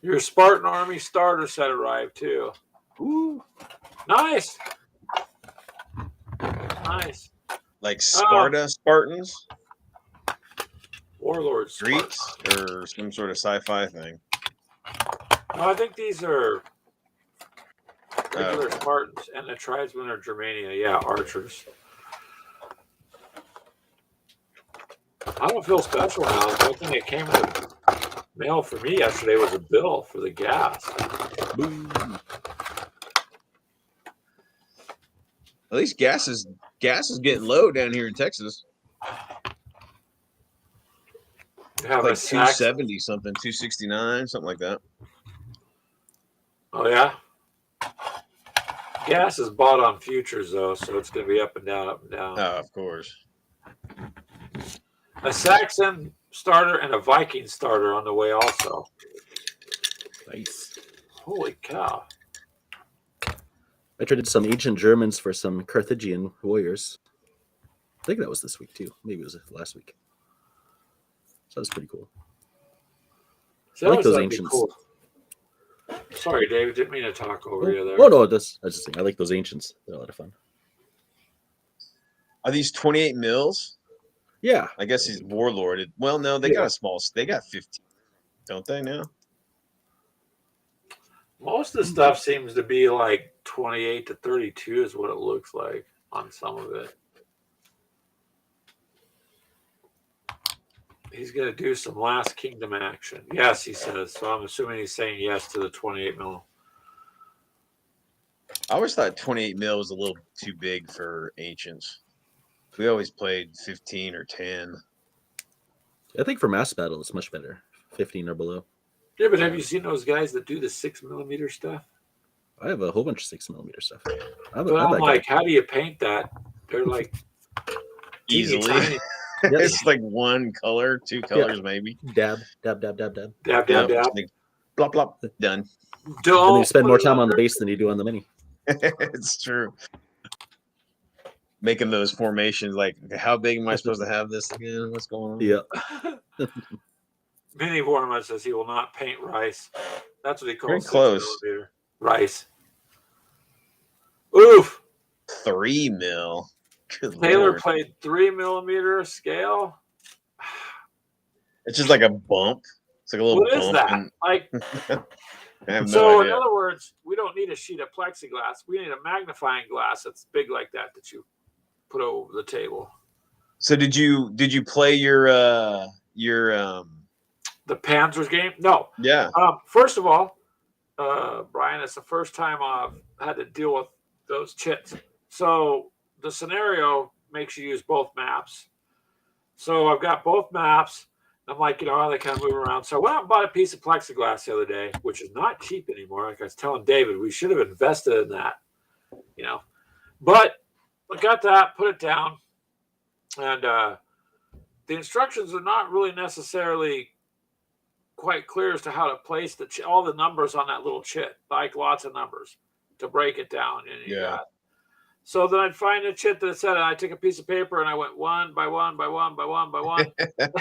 Your Spartan Army starter set arrived too. Ooh. Nice. Nice. Like Spartans? Warlords. Greeks? Or some sort of sci-fi thing? No, I think these are regular Spartans, and the tribesmen are Germania. Yeah, archers. I don't feel special now. The only thing that came in the mail for me yesterday was a bill for the gas. Boom. At least gas is getting low down here in Texas. You have Like a Sax- 270 something, 269, something like that. Oh yeah. Gas is bought on futures though, so it's going to be up and down, up and down. Oh, of course. A Saxon starter and a Viking starter on the way also. Nice. Holy cow. I traded some ancient Germans for some Carthaginian warriors. I think that was this week too. Maybe it was last week. So that's pretty cool. So I like those that'd be ancients. cool. Sorry, David. Didn't mean to talk over you there. Oh no, that's just I like those ancients. They're a lot of fun. Are these 28 mils? Yeah. I guess he's warlorded. Well, no, they got a small. They got 15, don't they now? Most of the stuff seems to be like 28 to 32 is what it looks like on some of it. He's going to do some Last Kingdom action. Yes, he says. So I'm assuming he's saying yes to the 28 mil. I always thought 28 mil was a little too big for ancients. We always played 15 or 10. I think for mass battle it's much better. 15 or below. Yeah, but have you seen those guys that do the 6mm stuff? I have a whole bunch of 6mm stuff. But I'm like, how do you paint that? They're like Easily. tiny. It's like one color, two colors maybe. Dab, dab, dab, dab, dab. Dab, dab, dab. Like, blop, blop, done. Don't And you spend more time on the base than you do on the mini. It's true. Making those formations, like, how big am I supposed to have this again? What's going on? Yeah. Mini Warman says he will not paint rice. That's what he calls Very close. 6mm. Rice. Oof. 3 mil. Good Taylor Lord. played 3mm scale. It's just like a bump. It's like a little What bump. is that? and- Like, I have no so in idea. other words, we don't need a sheet of plexiglass. We need a magnifying glass that's big like that you put over the table. So did you play your The Panzers game? No. yeah. First of all, Brian, it's the first time I've had to deal with those chits. So the scenario makes you use both maps. So I've got both maps, I'm like, how they kind of move around. So I went out and bought a piece of plexiglass the other day, which is not cheap anymore. Like I was telling David, we should have invested in that, But I got that, put it down, and the instructions are not really necessarily quite clear as to how to place all the numbers on that little chit, like lots of numbers to break it down. And Yeah. So then I'd find a chit that said, and I took a piece of paper and I went one by one by one by one by one, and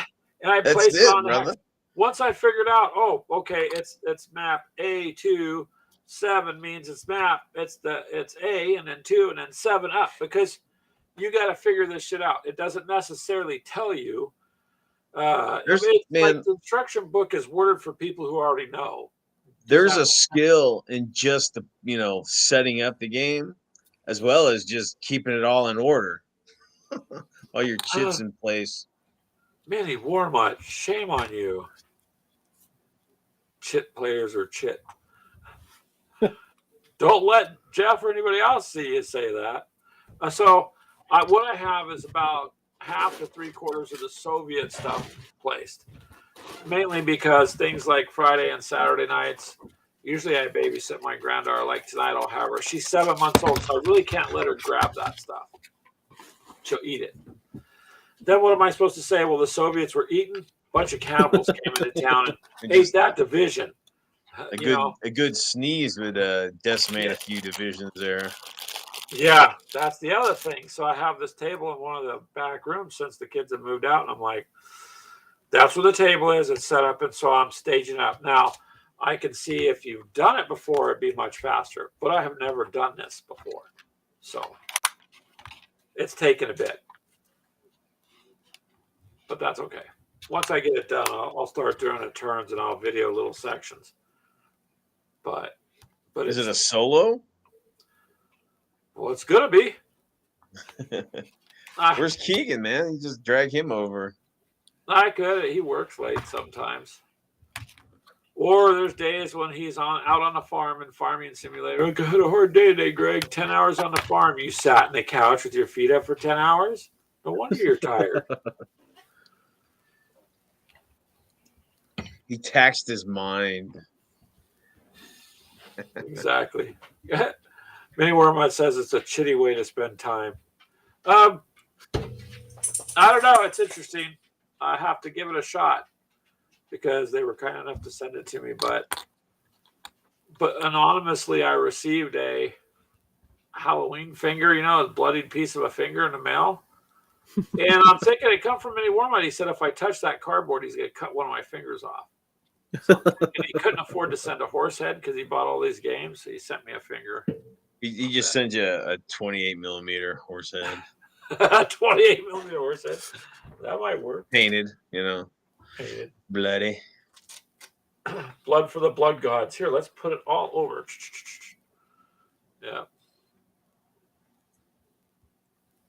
I That's placed it on the brother. hex. Once I figured out, oh, okay, it's map A2, 7 means it's map, it's A, and then 2, and then 7 up, because you got to figure this shit out. It doesn't necessarily tell you. Like the instruction book is worded for people who already know. There's a skill in just the setting up the game, as well as just keeping it all in order. All your chits in place. Manny Warmut, shame on you. Chit players or chit. Don't let Jeff or anybody else see you say that. What I have is about half to 3/4 of the Soviet stuff placed. Mainly because things like Friday and Saturday nights, usually I babysit my granddaughter. Like tonight I'll have her. She's 7 months old, so I really can't let her grab that stuff. She'll eat it. Then what am I supposed to say? Well, the Soviets were eaten. A bunch of cannibals came into town and ate that division. A good sneeze would decimate a few divisions there. Yeah, that's the other thing. So I have this table in one of the back rooms since the kids have moved out, and I'm like, that's where the table is. It's set up, and so I'm staging up. Now, I can see if you've done it before, it'd be much faster, but I have never done this before. So it's taken a bit. But that's okay. Once I get it done, I'll start doing it turns and I'll video little sections. But is it a solo? Well, it's gonna be. Where's Keegan, man? You just drag him over. I could. He works late sometimes. Or there's days when he's out on the farm in Farming Simulator. I had a hard day today, Greg. 10 hours on the farm. You sat in the couch with your feet up for 10 hours? No wonder you're tired. He taxed his mind. Exactly. Manny Wormut says it's a chitty way to spend time. I don't know. It's interesting. I have to give it a shot because they were kind enough to send it to me. But anonymously, I received a Halloween finger, a bloodied piece of a finger in the mail. And I'm thinking it come from Manny Wormut. He said if I touch that cardboard, he's going to cut one of my fingers off. So, and he couldn't afford to send a horse head because he bought all these games. So he sent me a finger. He just sent you a 28 millimeter horse head. 28 millimeter horse head. That might work. Painted, Painted. Bloody. Blood for the blood gods. Here, let's put it all over. Yeah.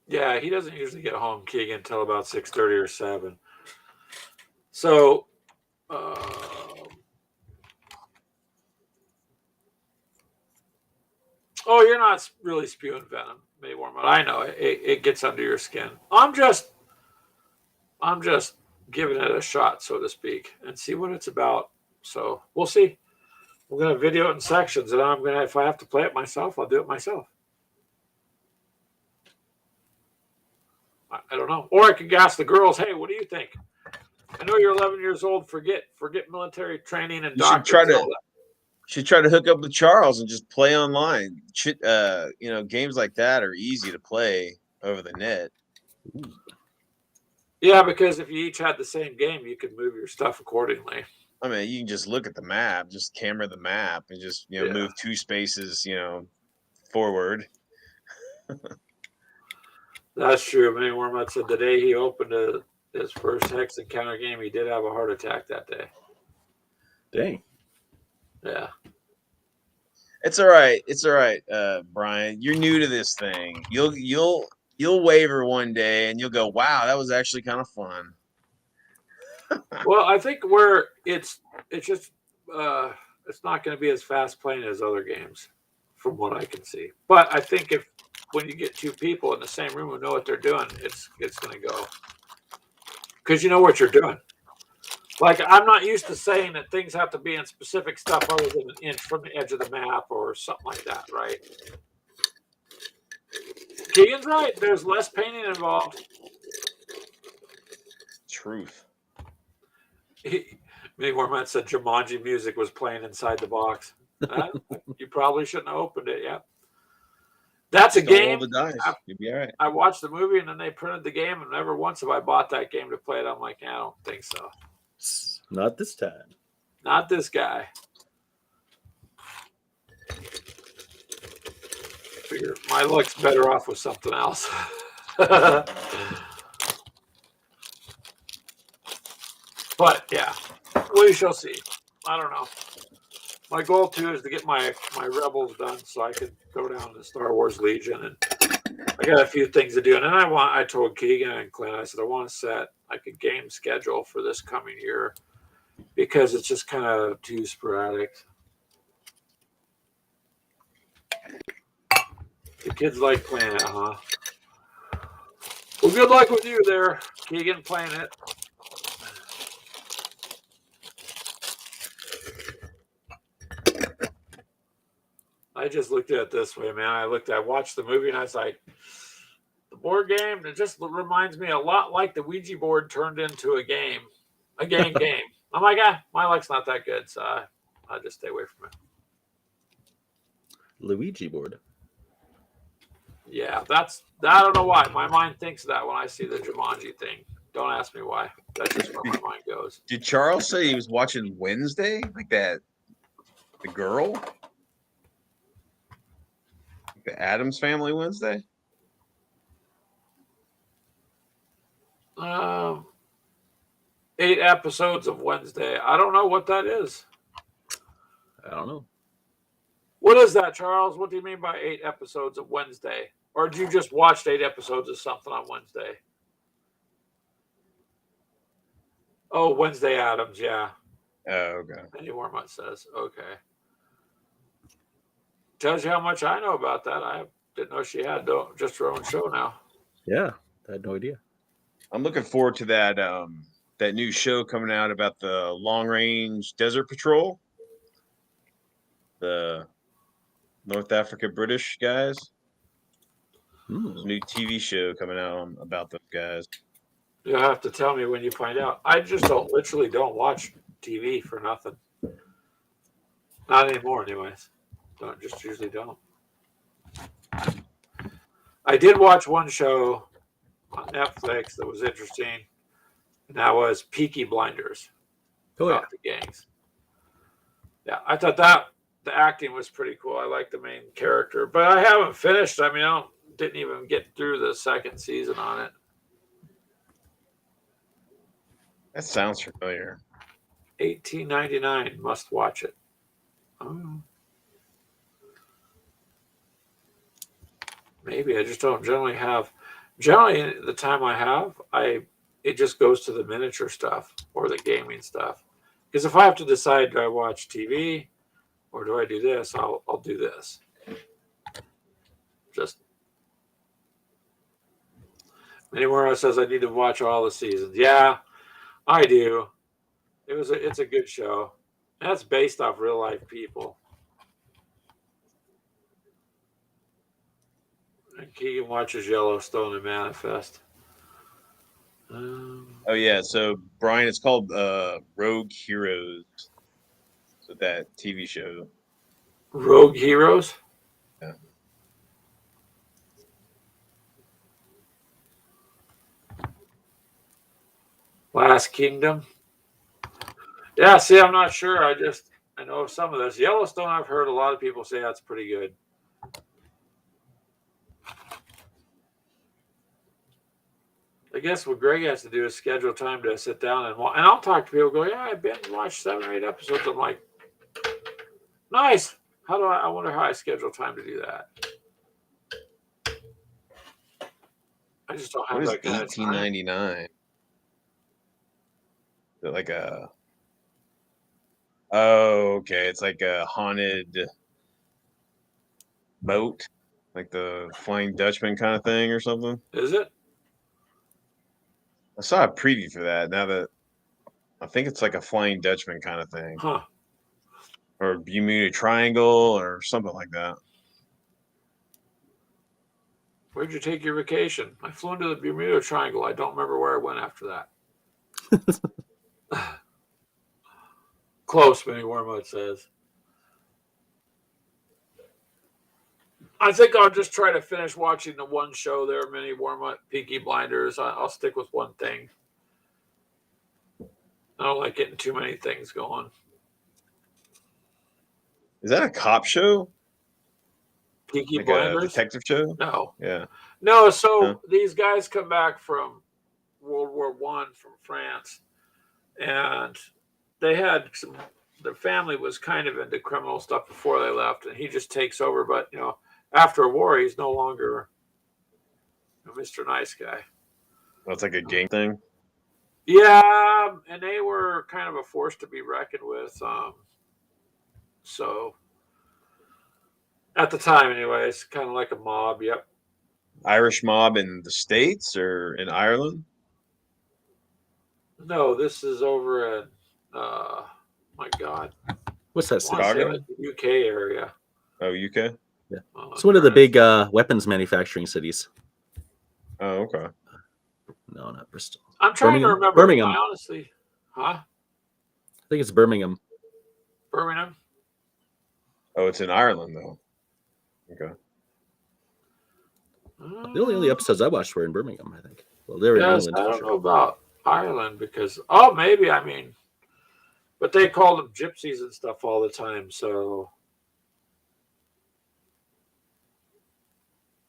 Yeah, he doesn't usually get home, Keegan, until about 6:30 or 7. So, oh, you're not really spewing venom, Manny Wormut. I know it gets under your skin. I'm just giving it a shot, so to speak, and see what it's about. So we'll see. We're gonna video it in sections, and if I have to play it myself, I'll do it myself. I don't know. Or I could ask the girls, hey, what do you think? I know you're 11 years old. Forget military training and doctors. Should try to hook up with Charles and just play online. Games like that are easy to play over the net. Yeah, because if you each had the same game, you could move your stuff accordingly. I mean, you can just look at the map, just camera the map, and just move 2 spaces, forward. That's true. Manny Wormut said the day he opened his first Hex Encounter game, he did have a heart attack that day. Dang. Yeah. It's all right. It's all right, Brian. You're new to this thing. You'll waver one day, and you'll go, "Wow, that was actually kind of fun." Well, I think where it's just it's not going to be as fast playing as other games, from what I can see. But I think when you get 2 people in the same room who know what they're doing, it's going to go because you know what you're doing. Like, I'm not used to saying that things have to be in specific stuff other than an inch from the edge of the map or something like that, right? Keegan's right. There's less painting involved. Truth. Many more men said Jumanji music was playing inside the box. You probably shouldn't have opened it. Yeah, that's a Just don't roll game. the dice. You'll be all right. I watched the movie and then they printed the game, and never once have I bought that game to play it. I'm like, I don't think so. Not this time. Not this guy. Figure my luck's better off with something else. But yeah, we shall see. I don't know. My goal too is to get my Rebels done so I could go down to Star Wars Legion, and I got a few things to do. And then I told Keegan and Clint, I said I want to set like a game schedule for this coming year because it's just kind of too sporadic. The kids like playing it, huh? Well, good luck with you there, Keegan, playing it. I just looked at it this way, man. I watched the movie and I was like, the board game, it just reminds me a lot like the Ouija board turned into a game. Game. I'm like, my luck's not that good, so I'll just stay away from it. Luigi board. Yeah, I don't know why. My mind thinks that when I see the Jumanji thing. Don't ask me why. That's just where my mind goes. Did Charles say he was watching Wednesday? Like that? The girl? The Addams Family Wednesday? 8 episodes of Wednesday. I don't know what that is. I don't know. What is that, Charles? What do you mean by 8 episodes of Wednesday? Or did you just watch 8 episodes of something on Wednesday? Oh, Wednesday Addams, yeah. Oh, okay. Penny Warmut says, okay. Tells you how much I know about that. I didn't know she had just her own show now. Yeah, I had no idea. I'm looking forward to that that new show coming out about the Long Range Desert Patrol. The North Africa British guys. There's a new TV show coming out about those guys. You'll have to tell me when you find out. I just literally don't watch TV for nothing. Not anymore, anyways. Usually don't. I did watch one show on Netflix that was interesting, and that was Peaky Blinders. Oh, yeah. About the gangs. Yeah, I thought that the acting was pretty cool. I like the main character, but I haven't finished. I mean, didn't even get through the second season on it. That sounds familiar. $18.99. Must watch it. Oh. Maybe I just don't generally have. Generally, the time I have, it just goes to the miniature stuff or the gaming stuff. Because if I have to decide, do I watch TV or do I do this? I'll do this. Just anywhere else says I need to watch all the seasons. Yeah, I do. It's a good show. And that's based off real life people. And Keegan watches Yellowstone and Manifest. Oh yeah, so Brian, it's called Rogue Heroes. So that TV show. Rogue Heroes? Yeah. Last Kingdom? Yeah, see, I'm not sure. I know some of this. Yellowstone, I've heard a lot of people say that's pretty good. I guess what Greg has to do is schedule time to sit down and I'll talk to people. Go, yeah, I've been watched 7 or 8 episodes. I'm like, nice. I wonder how I schedule time to do that. I just don't have What is that kind of time. $18.99? Is it like a? Oh, okay. It's like a haunted boat, like the Flying Dutchman kind of thing, or something. Is it? I saw a preview for that. Now that I think it's like a Flying Dutchman kind of thing, Huh. or Bermuda Triangle, or something like that. Where'd you take your vacation? I flew into the Bermuda Triangle. I don't remember where I went after that. Close, Mini Wormwood says. I think I'll just try to finish watching the one show there, Mini Wormwood, Peaky Blinders. I'll stick with one thing. I don't like getting too many things going. Is that a cop show? Peaky Like a Blinders? detective show? No. Yeah. No, so Huh? these guys come back from World War One from France, and they had some. Their family was kind of into criminal stuff before they left, and he just takes over. But after a war, he's no longer Mr. Nice Guy. That's like a gang thing. Yeah, and they were kind of a force to be reckoned with. So at the time, anyways, kind of like a mob. Yep. Irish mob in the States or in Ireland? No, this is over in my God, What's that I city? want to say Chicago? like the UK area. Oh, UK? Yeah. Oh, It's one of the Christ. big weapons manufacturing cities. Oh, okay. No, not Bristol. I'm trying to Birmingham? remember. Birmingham. I honestly, huh? I think it's Birmingham. Birmingham. Oh, it's in Ireland though. Okay. The only episodes I watched were in Birmingham, I think. Well, they were in Yes, England I for don't sure. know about Ireland because maybe but they called them gypsies and stuff all the time. So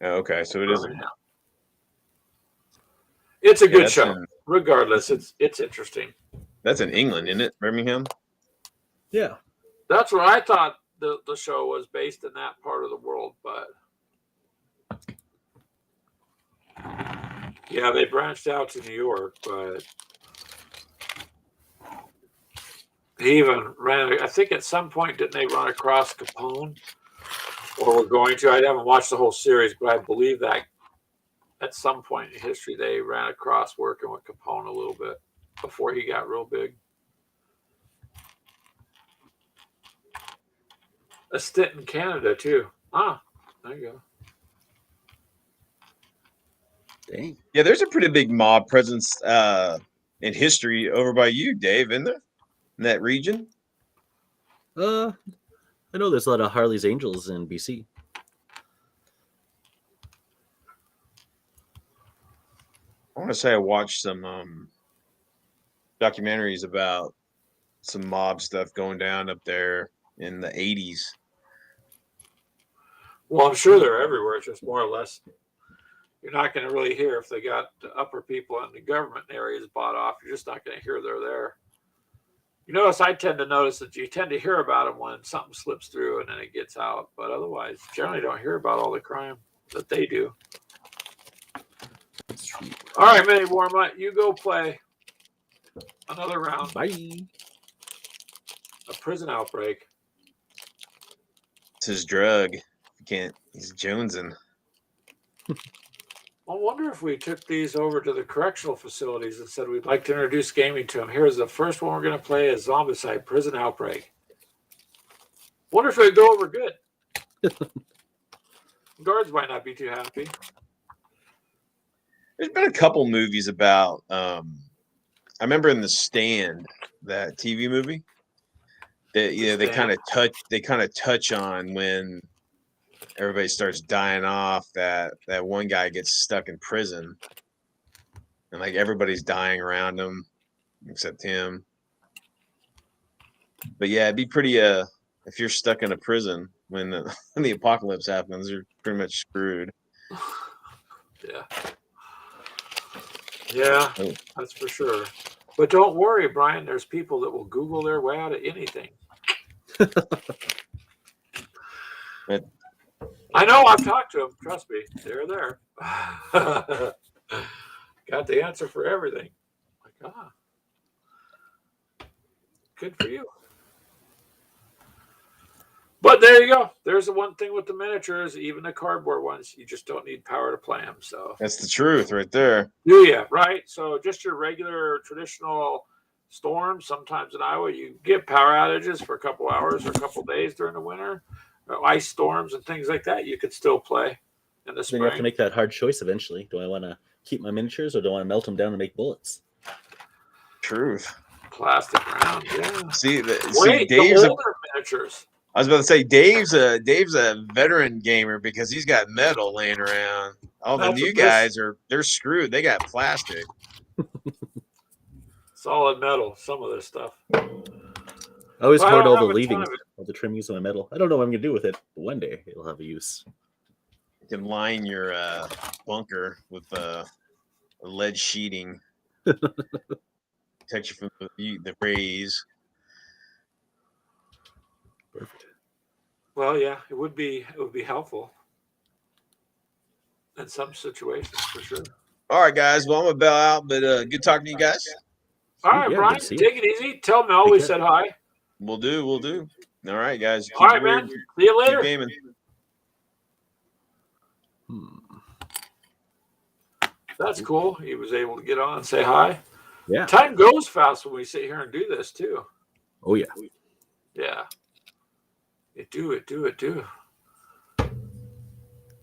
Oh, okay. So it is. Birmingham. It's a good that's show. in- Regardless, it's interesting. That's in England, isn't it? Birmingham? Yeah. That's where I thought the show was based in that part of the world, but yeah, they branched out to New York, but he even ran. I think at some point didn't they run across Capone, or were going to? I haven't watched the whole series, but I believe that at some point in history they ran across working with Capone a little bit before he got real big. A stint in Canada too. There you go. Dang. Yeah, there's a pretty big mob presence in history over by you, Dave, isn't there? In that region? I know there's a lot of Harley's Angels in BC. I want to say I watched some documentaries about some mob stuff going down up there in the 80s. Well, I'm sure they're everywhere. It's just more or less. You're not going to really hear if they got the upper people in the government areas bought off. You're just not going to hear they're there. You notice I tend to notice that you tend to hear about them when something slips through and then it gets out. But otherwise, generally don't hear about all the crime that they do. All right, Minnie Warmutt, you go play another round. Bye. A prison outbreak. It's his drug. You can't. He's jonesing. I wonder if we took these over to the correctional facilities and said we'd like to introduce gaming to them. Here's the first one we're going to play is Zombicide Prison Outbreak. Wonder if it would go over good. Guards might not be too happy. There's been a couple movies about. I remember in The Stand, that TV movie. That they kind of touch on when everybody starts dying off. That one guy gets stuck in prison, and like everybody's dying around him except him. But yeah, it'd be pretty. If you're stuck in a prison when the apocalypse happens, you're pretty much screwed. Yeah. Yeah, Oh. that's for sure. But don't worry, Brian. There's people that will Google their way out of anything. I know. I've talked to them. Trust me. They're there. Got the answer for everything. Like, good for you. But there you go. There's the one thing with the miniatures, even the cardboard ones, you just don't need power to play them. So That's the truth right there. do you? Right? So just your regular traditional storms. Sometimes in Iowa, you get power outages for a couple hours or a couple days during the winter, ice storms and things like that. You could still play in the Then you have to spring. make that hard choice eventually. Do I want to keep my miniatures or do I want to melt them down and make bullets? Truth. Plastic round, yeah. See, Wait, Dave's. the older miniatures. I was about to say Dave's a veteran gamer because he's got metal laying around. All the That's new what this- guys they're screwed. They got plastic. Solid metal, some of this stuff. I always Well, I hoard don't all the have a ton leavings, of it. all the trimmings of my metal. I don't know what I'm going to do with it, but one day it'll have a use. You can line your bunker with lead sheeting. Protect you from the rays. Perfect. Well, yeah, it would be helpful in some situations for sure. All right, guys. Well, I'm gonna bail out, but good talking to you guys. All right, Yeah, Brian, good to see you. take it easy. Tell Mel we care. said hi. We'll do. All right, guys. All right, man. See you Keep later. gaming. That's cool. He was able to get on and say hi. Yeah. Time goes fast when we sit here and do this too. Oh, yeah. Yeah. It do.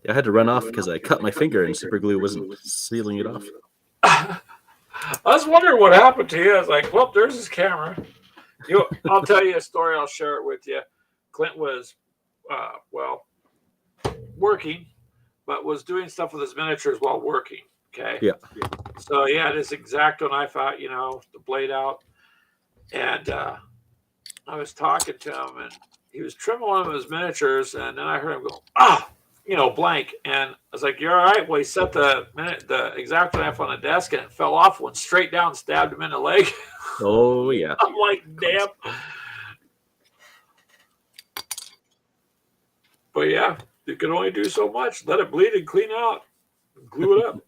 I had to run off because I cut my finger and super glue wasn't sealing it off. I was wondering what happened to you. I was like, well, there's his camera. I'll tell you a story. I'll share it with you. Clint was, working, but was doing stuff with his miniatures while working. Okay. Yeah. So he had his X-Acto knife out, the blade out. And I was talking to him, and he was trimming one of his miniatures, and then I heard him go, blank. And I was like, "You're all right." Well, he set the X-Acto knife on the desk, and it fell off, went straight down, stabbed him in the leg. Oh, yeah. I'm like, damn. But yeah, you can only do so much. Let it bleed and clean out. And glue it up.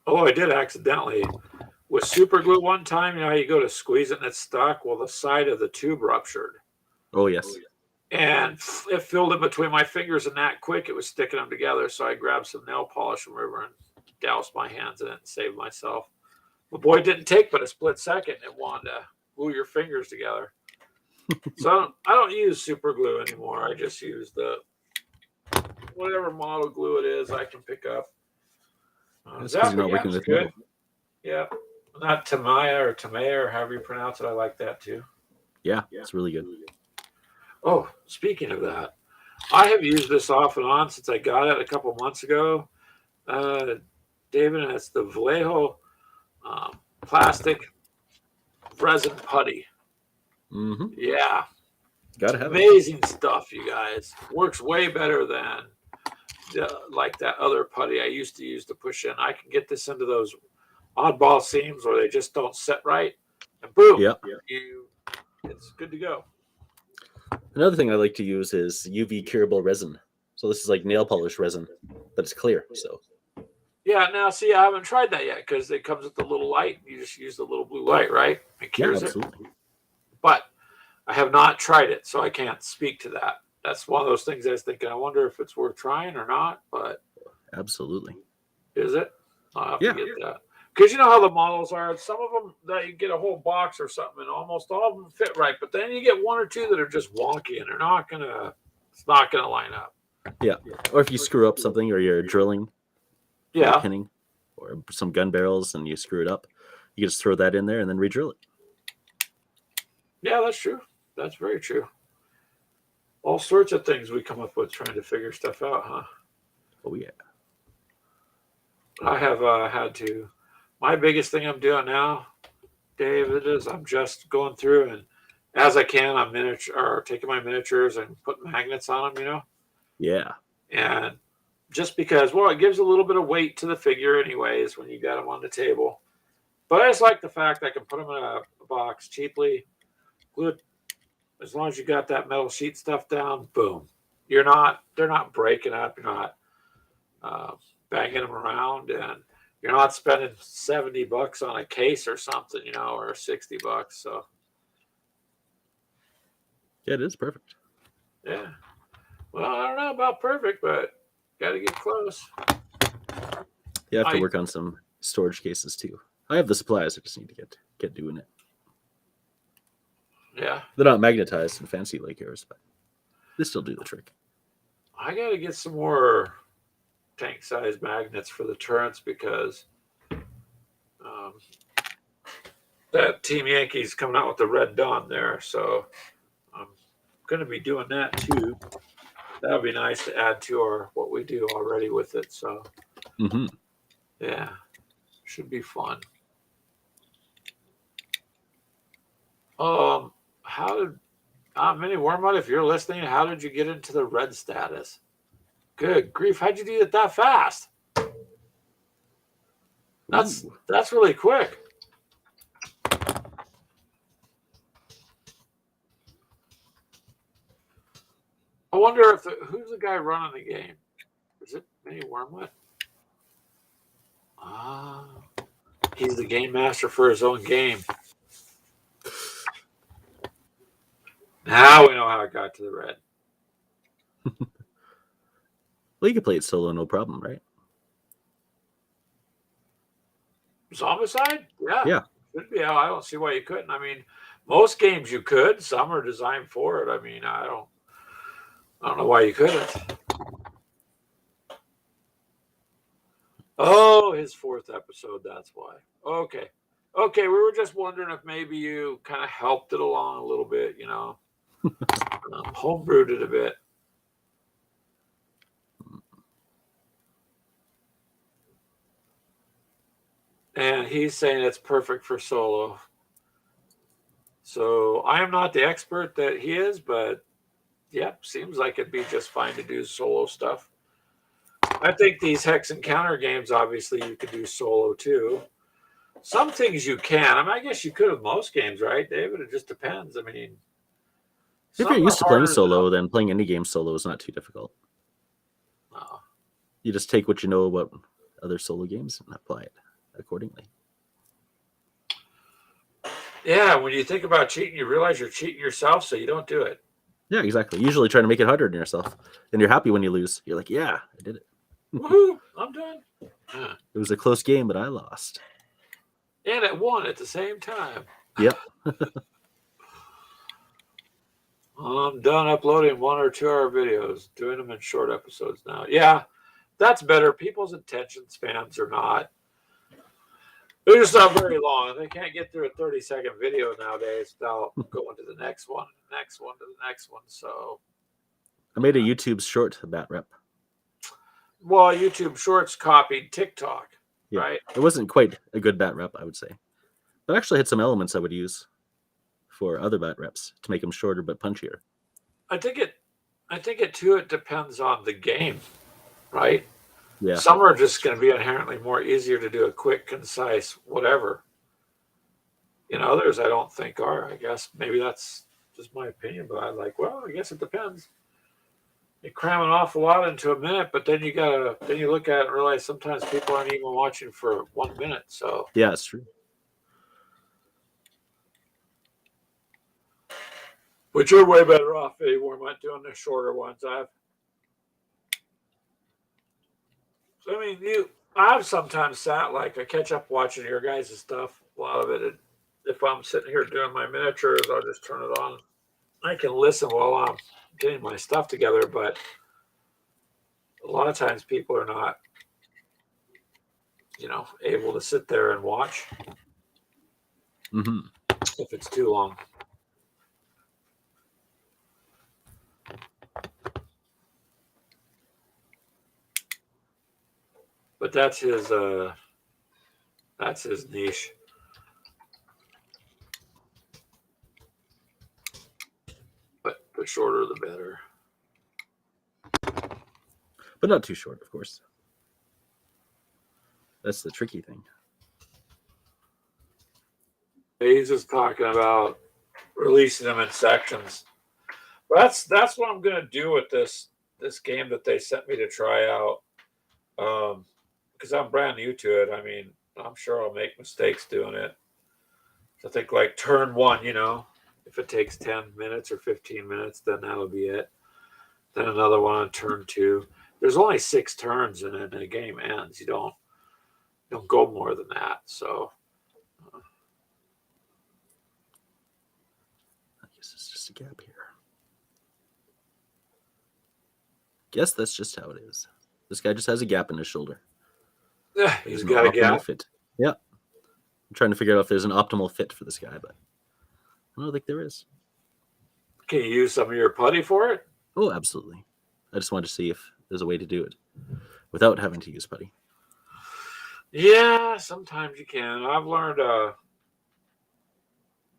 Oh, I did accidentally. With super glue one time, how you go to squeeze it and it's stuck? Well, the side of the tube ruptured. Oh, yes. And it filled in between my fingers, and that quick, it was sticking them together. So I grabbed some nail polish remover and doused my hands in it and saved myself. But boy, it didn't take but a split second. It wanted to glue your fingers together. So I don't use super glue anymore. I just use the whatever model glue it is I can pick up. That's 'cause you're not working with good. metal. Yeah. Not Tamaya or however you pronounce it. I like that too. Yeah, it's really good. Oh, speaking of that, I have used this off and on since I got it a couple months ago. David, and it's the Vallejo plastic resin putty. Mm-hmm. Yeah. Gotta have it. Amazing stuff, you guys. Works way better than like that other putty I used to use to push in. I can get this into those oddball seams where they just don't set right. And boom, Yep. It's good to go. Another thing I like to use is UV curable resin. So this is like nail polish resin, but it's clear. So Yeah, now see, I haven't tried that yet because it comes with the little light. You just use the little blue light, right? It cures it. absolutely. But I have not tried it, so I can't speak to that. That's one of those things I was thinking. I wonder if it's worth trying or not. But Absolutely. is it? I'll have Yeah. to get that. Because you know how the models are. Some of them that you get a whole box or something, and almost all of them fit right. But then you get one or two that are just wonky, and it's not gonna line up. Yeah. Or if you screw up something or you're drilling, Yeah, pinning, or some gun barrels and you screw it up, you can just throw that in there and then re-drill it. yeah, that's true. That's very true. All sorts of things we come up with trying to figure stuff out, huh? Oh, yeah. I have had to. My biggest thing I'm doing now, Dave, is I'm just going through and as I can, I'm taking my miniatures and putting magnets on them, Yeah. and just because, well, it gives a little bit of weight to the figure anyways when you got them on the table. But I just like the fact I can put them in a box cheaply, glue it, as long as you got that metal sheet stuff down, boom. They're not breaking up. You're not banging them around, and you're not spending $70 on a case or something, or $60. So Yeah, it is perfect. yeah. Well, I don't know about perfect, but got to get close. You have to I- work on some storage cases too. I have the supplies. I just need to get doing it. Yeah. They're not magnetized and fancy like yours, but they still do the trick. I got to get some more tank-sized magnets for the turrets because that Team Yankees coming out with the Red Dawn there. So I'm going to be doing that too. That would be nice to add to our what we do already with it. So yeah, should be fun. How did Mini Wormwood, if you're listening, how did you get into the red status? Good grief, how'd you do it that fast? That's really quick. I wonder if who's the guy running the game? Is it Mini Wormwood? He's the game master for his own game. Now we know how it got to the red. Well, you can play it solo, no problem, right? Zombicide? Yeah. Should be. I don't see why you couldn't. I mean, most games you could. Some are designed for it. I mean, I don't know why you couldn't. Oh, his 4th episode. That's why. Okay. We were just wondering if maybe you kind of helped it along a little bit, you know. Homebrewed it a bit. And he's saying it's perfect for solo. So I am not the expert that he is, but yep, seems like it'd be just fine to do solo stuff. I think these Hex Encounter games, obviously, you could do solo too. Some things you can. I mean, I guess you could with most games, right, David? It just depends. I mean, if you're used to playing solo, then playing any game solo is not too difficult. No. You just take what you know about other solo games and apply it accordingly. Yeah, when you think about cheating, you realize you're cheating yourself, so you don't do it. Yeah, exactly. Usually trying to make it harder on yourself. And you're happy when you lose. You're like, yeah, I did it. Woohoo, I'm done. It was a close game, but I lost. And it won at the same time. Yep. I'm done uploading 1 or 2 hour videos, doing them in short episodes now. Yeah, that's better. People's attention spans are not. They're just not very long. They can't get through a 30-second video nowadays without going to the next one, the next one, to the next one. So I made a YouTube short bat rep. Well, YouTube Shorts copied TikTok, right? It wasn't quite a good bat rep, I would say. But actually had some elements I would use for other bat reps to make them shorter but punchier. I think it too, it depends on the game, right? Yeah. Some are just going to be inherently more easier to do a quick, concise, whatever. You know, others I don't think are. I guess maybe that's just my opinion, but I guess it depends. You cram an awful lot into a minute, but then you look at it and realize sometimes people aren't even watching for 1 minute. So yeah, it's true. But you're way better off anymore. I'm not doing the shorter ones. I've sometimes sat I catch up watching your guys' stuff. A lot of it, if I'm sitting here doing my miniatures, I'll just turn it on. I can listen while I'm getting my stuff together, but a lot of times people are not, able to sit there and watch if it's too long. But that's his niche. But the shorter the better. But not too short, of course. That's the tricky thing. He's just talking about releasing them in sections. But that's what I'm gonna do with this game that they sent me to try out. Because I'm brand new to it. I mean, I'm sure I'll make mistakes doing it. I think turn 1, if it takes 10 minutes or 15 minutes, then that'll be it. Then another one on turn 2. There's only 6 turns and then the game ends. You don't don't go more than that. So I guess it's just a gap here. Guess that's just how it is. This guy just has a gap in his shoulder. yeah, There's he's an got a optimal gap. fit. Yeah. I'm trying to figure out if there's an optimal fit for this guy, but I don't think there is. Can you use some of your putty for it? Oh, absolutely. I just wanted to see if there's a way to do it without having to use putty. Yeah, sometimes you can. I've learned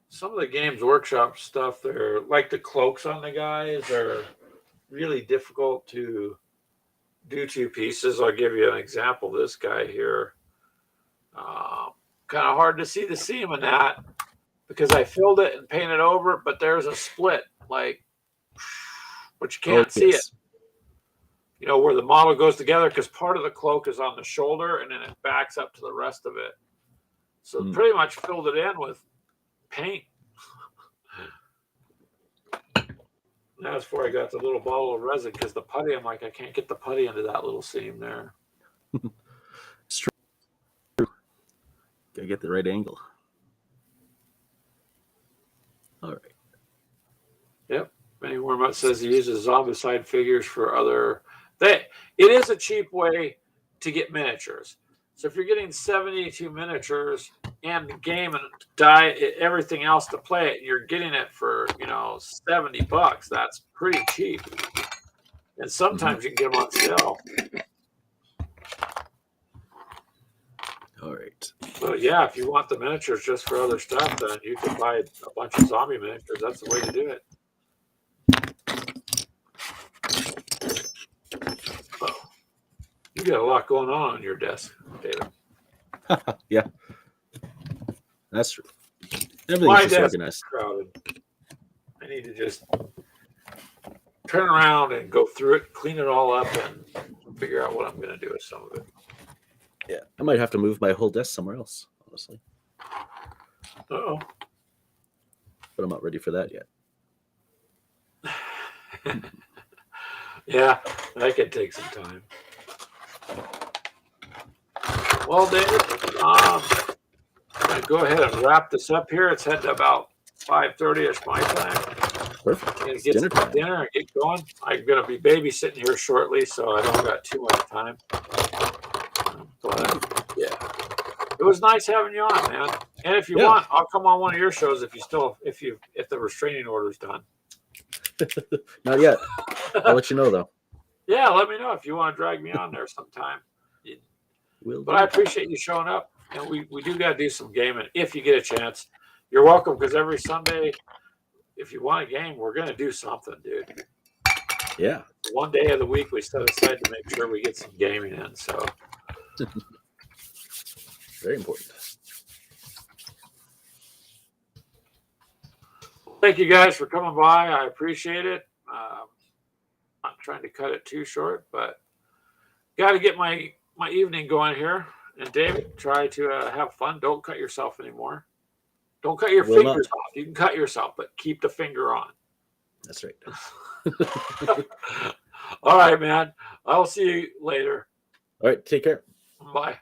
some of the Games Workshop stuff. They're like the cloaks on the guys are really difficult to do two pieces. I'll give you an example. This guy here, kind of hard to see the seam in that because I filled it and painted over it, but there's a split, like, but you can't see it. You know, where the model goes together, because part of the cloak is on the shoulder and then it backs up to the rest of it. So pretty much filled it in with paint. That's before I got the little bottle of resin, because the putty, I'm like, I can't get the putty into that little seam there. It's true. Gotta get the right angle. All right. Yep. Benny Wormut says he uses zombicide figures for other. It is a cheap way to get miniatures. So if you're getting 72 miniatures and the game and die, everything else to play it, you're getting it for $70. That's pretty cheap. And sometimes you can get them on sale. All right. But yeah, if you want the miniatures just for other stuff, then you can buy a bunch of zombie miniatures. That's the way to do it. Oh, you got a lot going on your desk, David. Yeah. That's true. Everything's My just desk organized. is crowded. I need to just turn around and go through it, clean it all up, and figure out what I'm going to do with some of it. Yeah. I might have to move my whole desk somewhere else, honestly. Uh-oh. But I'm not ready for that yet. Yeah, that could take some time. Well, David, I'm going to go ahead and wrap this up here. It's heading to about 5:30ish my time. Perfect. I'm going to It's get dinner some time. dinner and get going. I'm going to be babysitting here shortly, so I don't got too much time. But yeah, it was nice having you on, man. And if you want, I'll come on one of your shows if the restraining order's done. Not yet. I'll let you know though. Yeah, let me know if you want to drag me on there sometime. But I appreciate you showing up, and we do got to do some gaming if you get a chance. You're welcome, because every Sunday, if you want a game, we're going to do something, dude. Yeah. One day of the week we set aside to make sure we get some gaming in. So Very important. thank you guys for coming by. I appreciate it. Not trying to cut it too short, but got to get my evening going here. And David, try to have fun. Don't cut yourself anymore. Don't cut your fingers off. You can cut yourself, but keep the finger on. That's right. All right, man. I'll see you later. All right. Take care. Bye.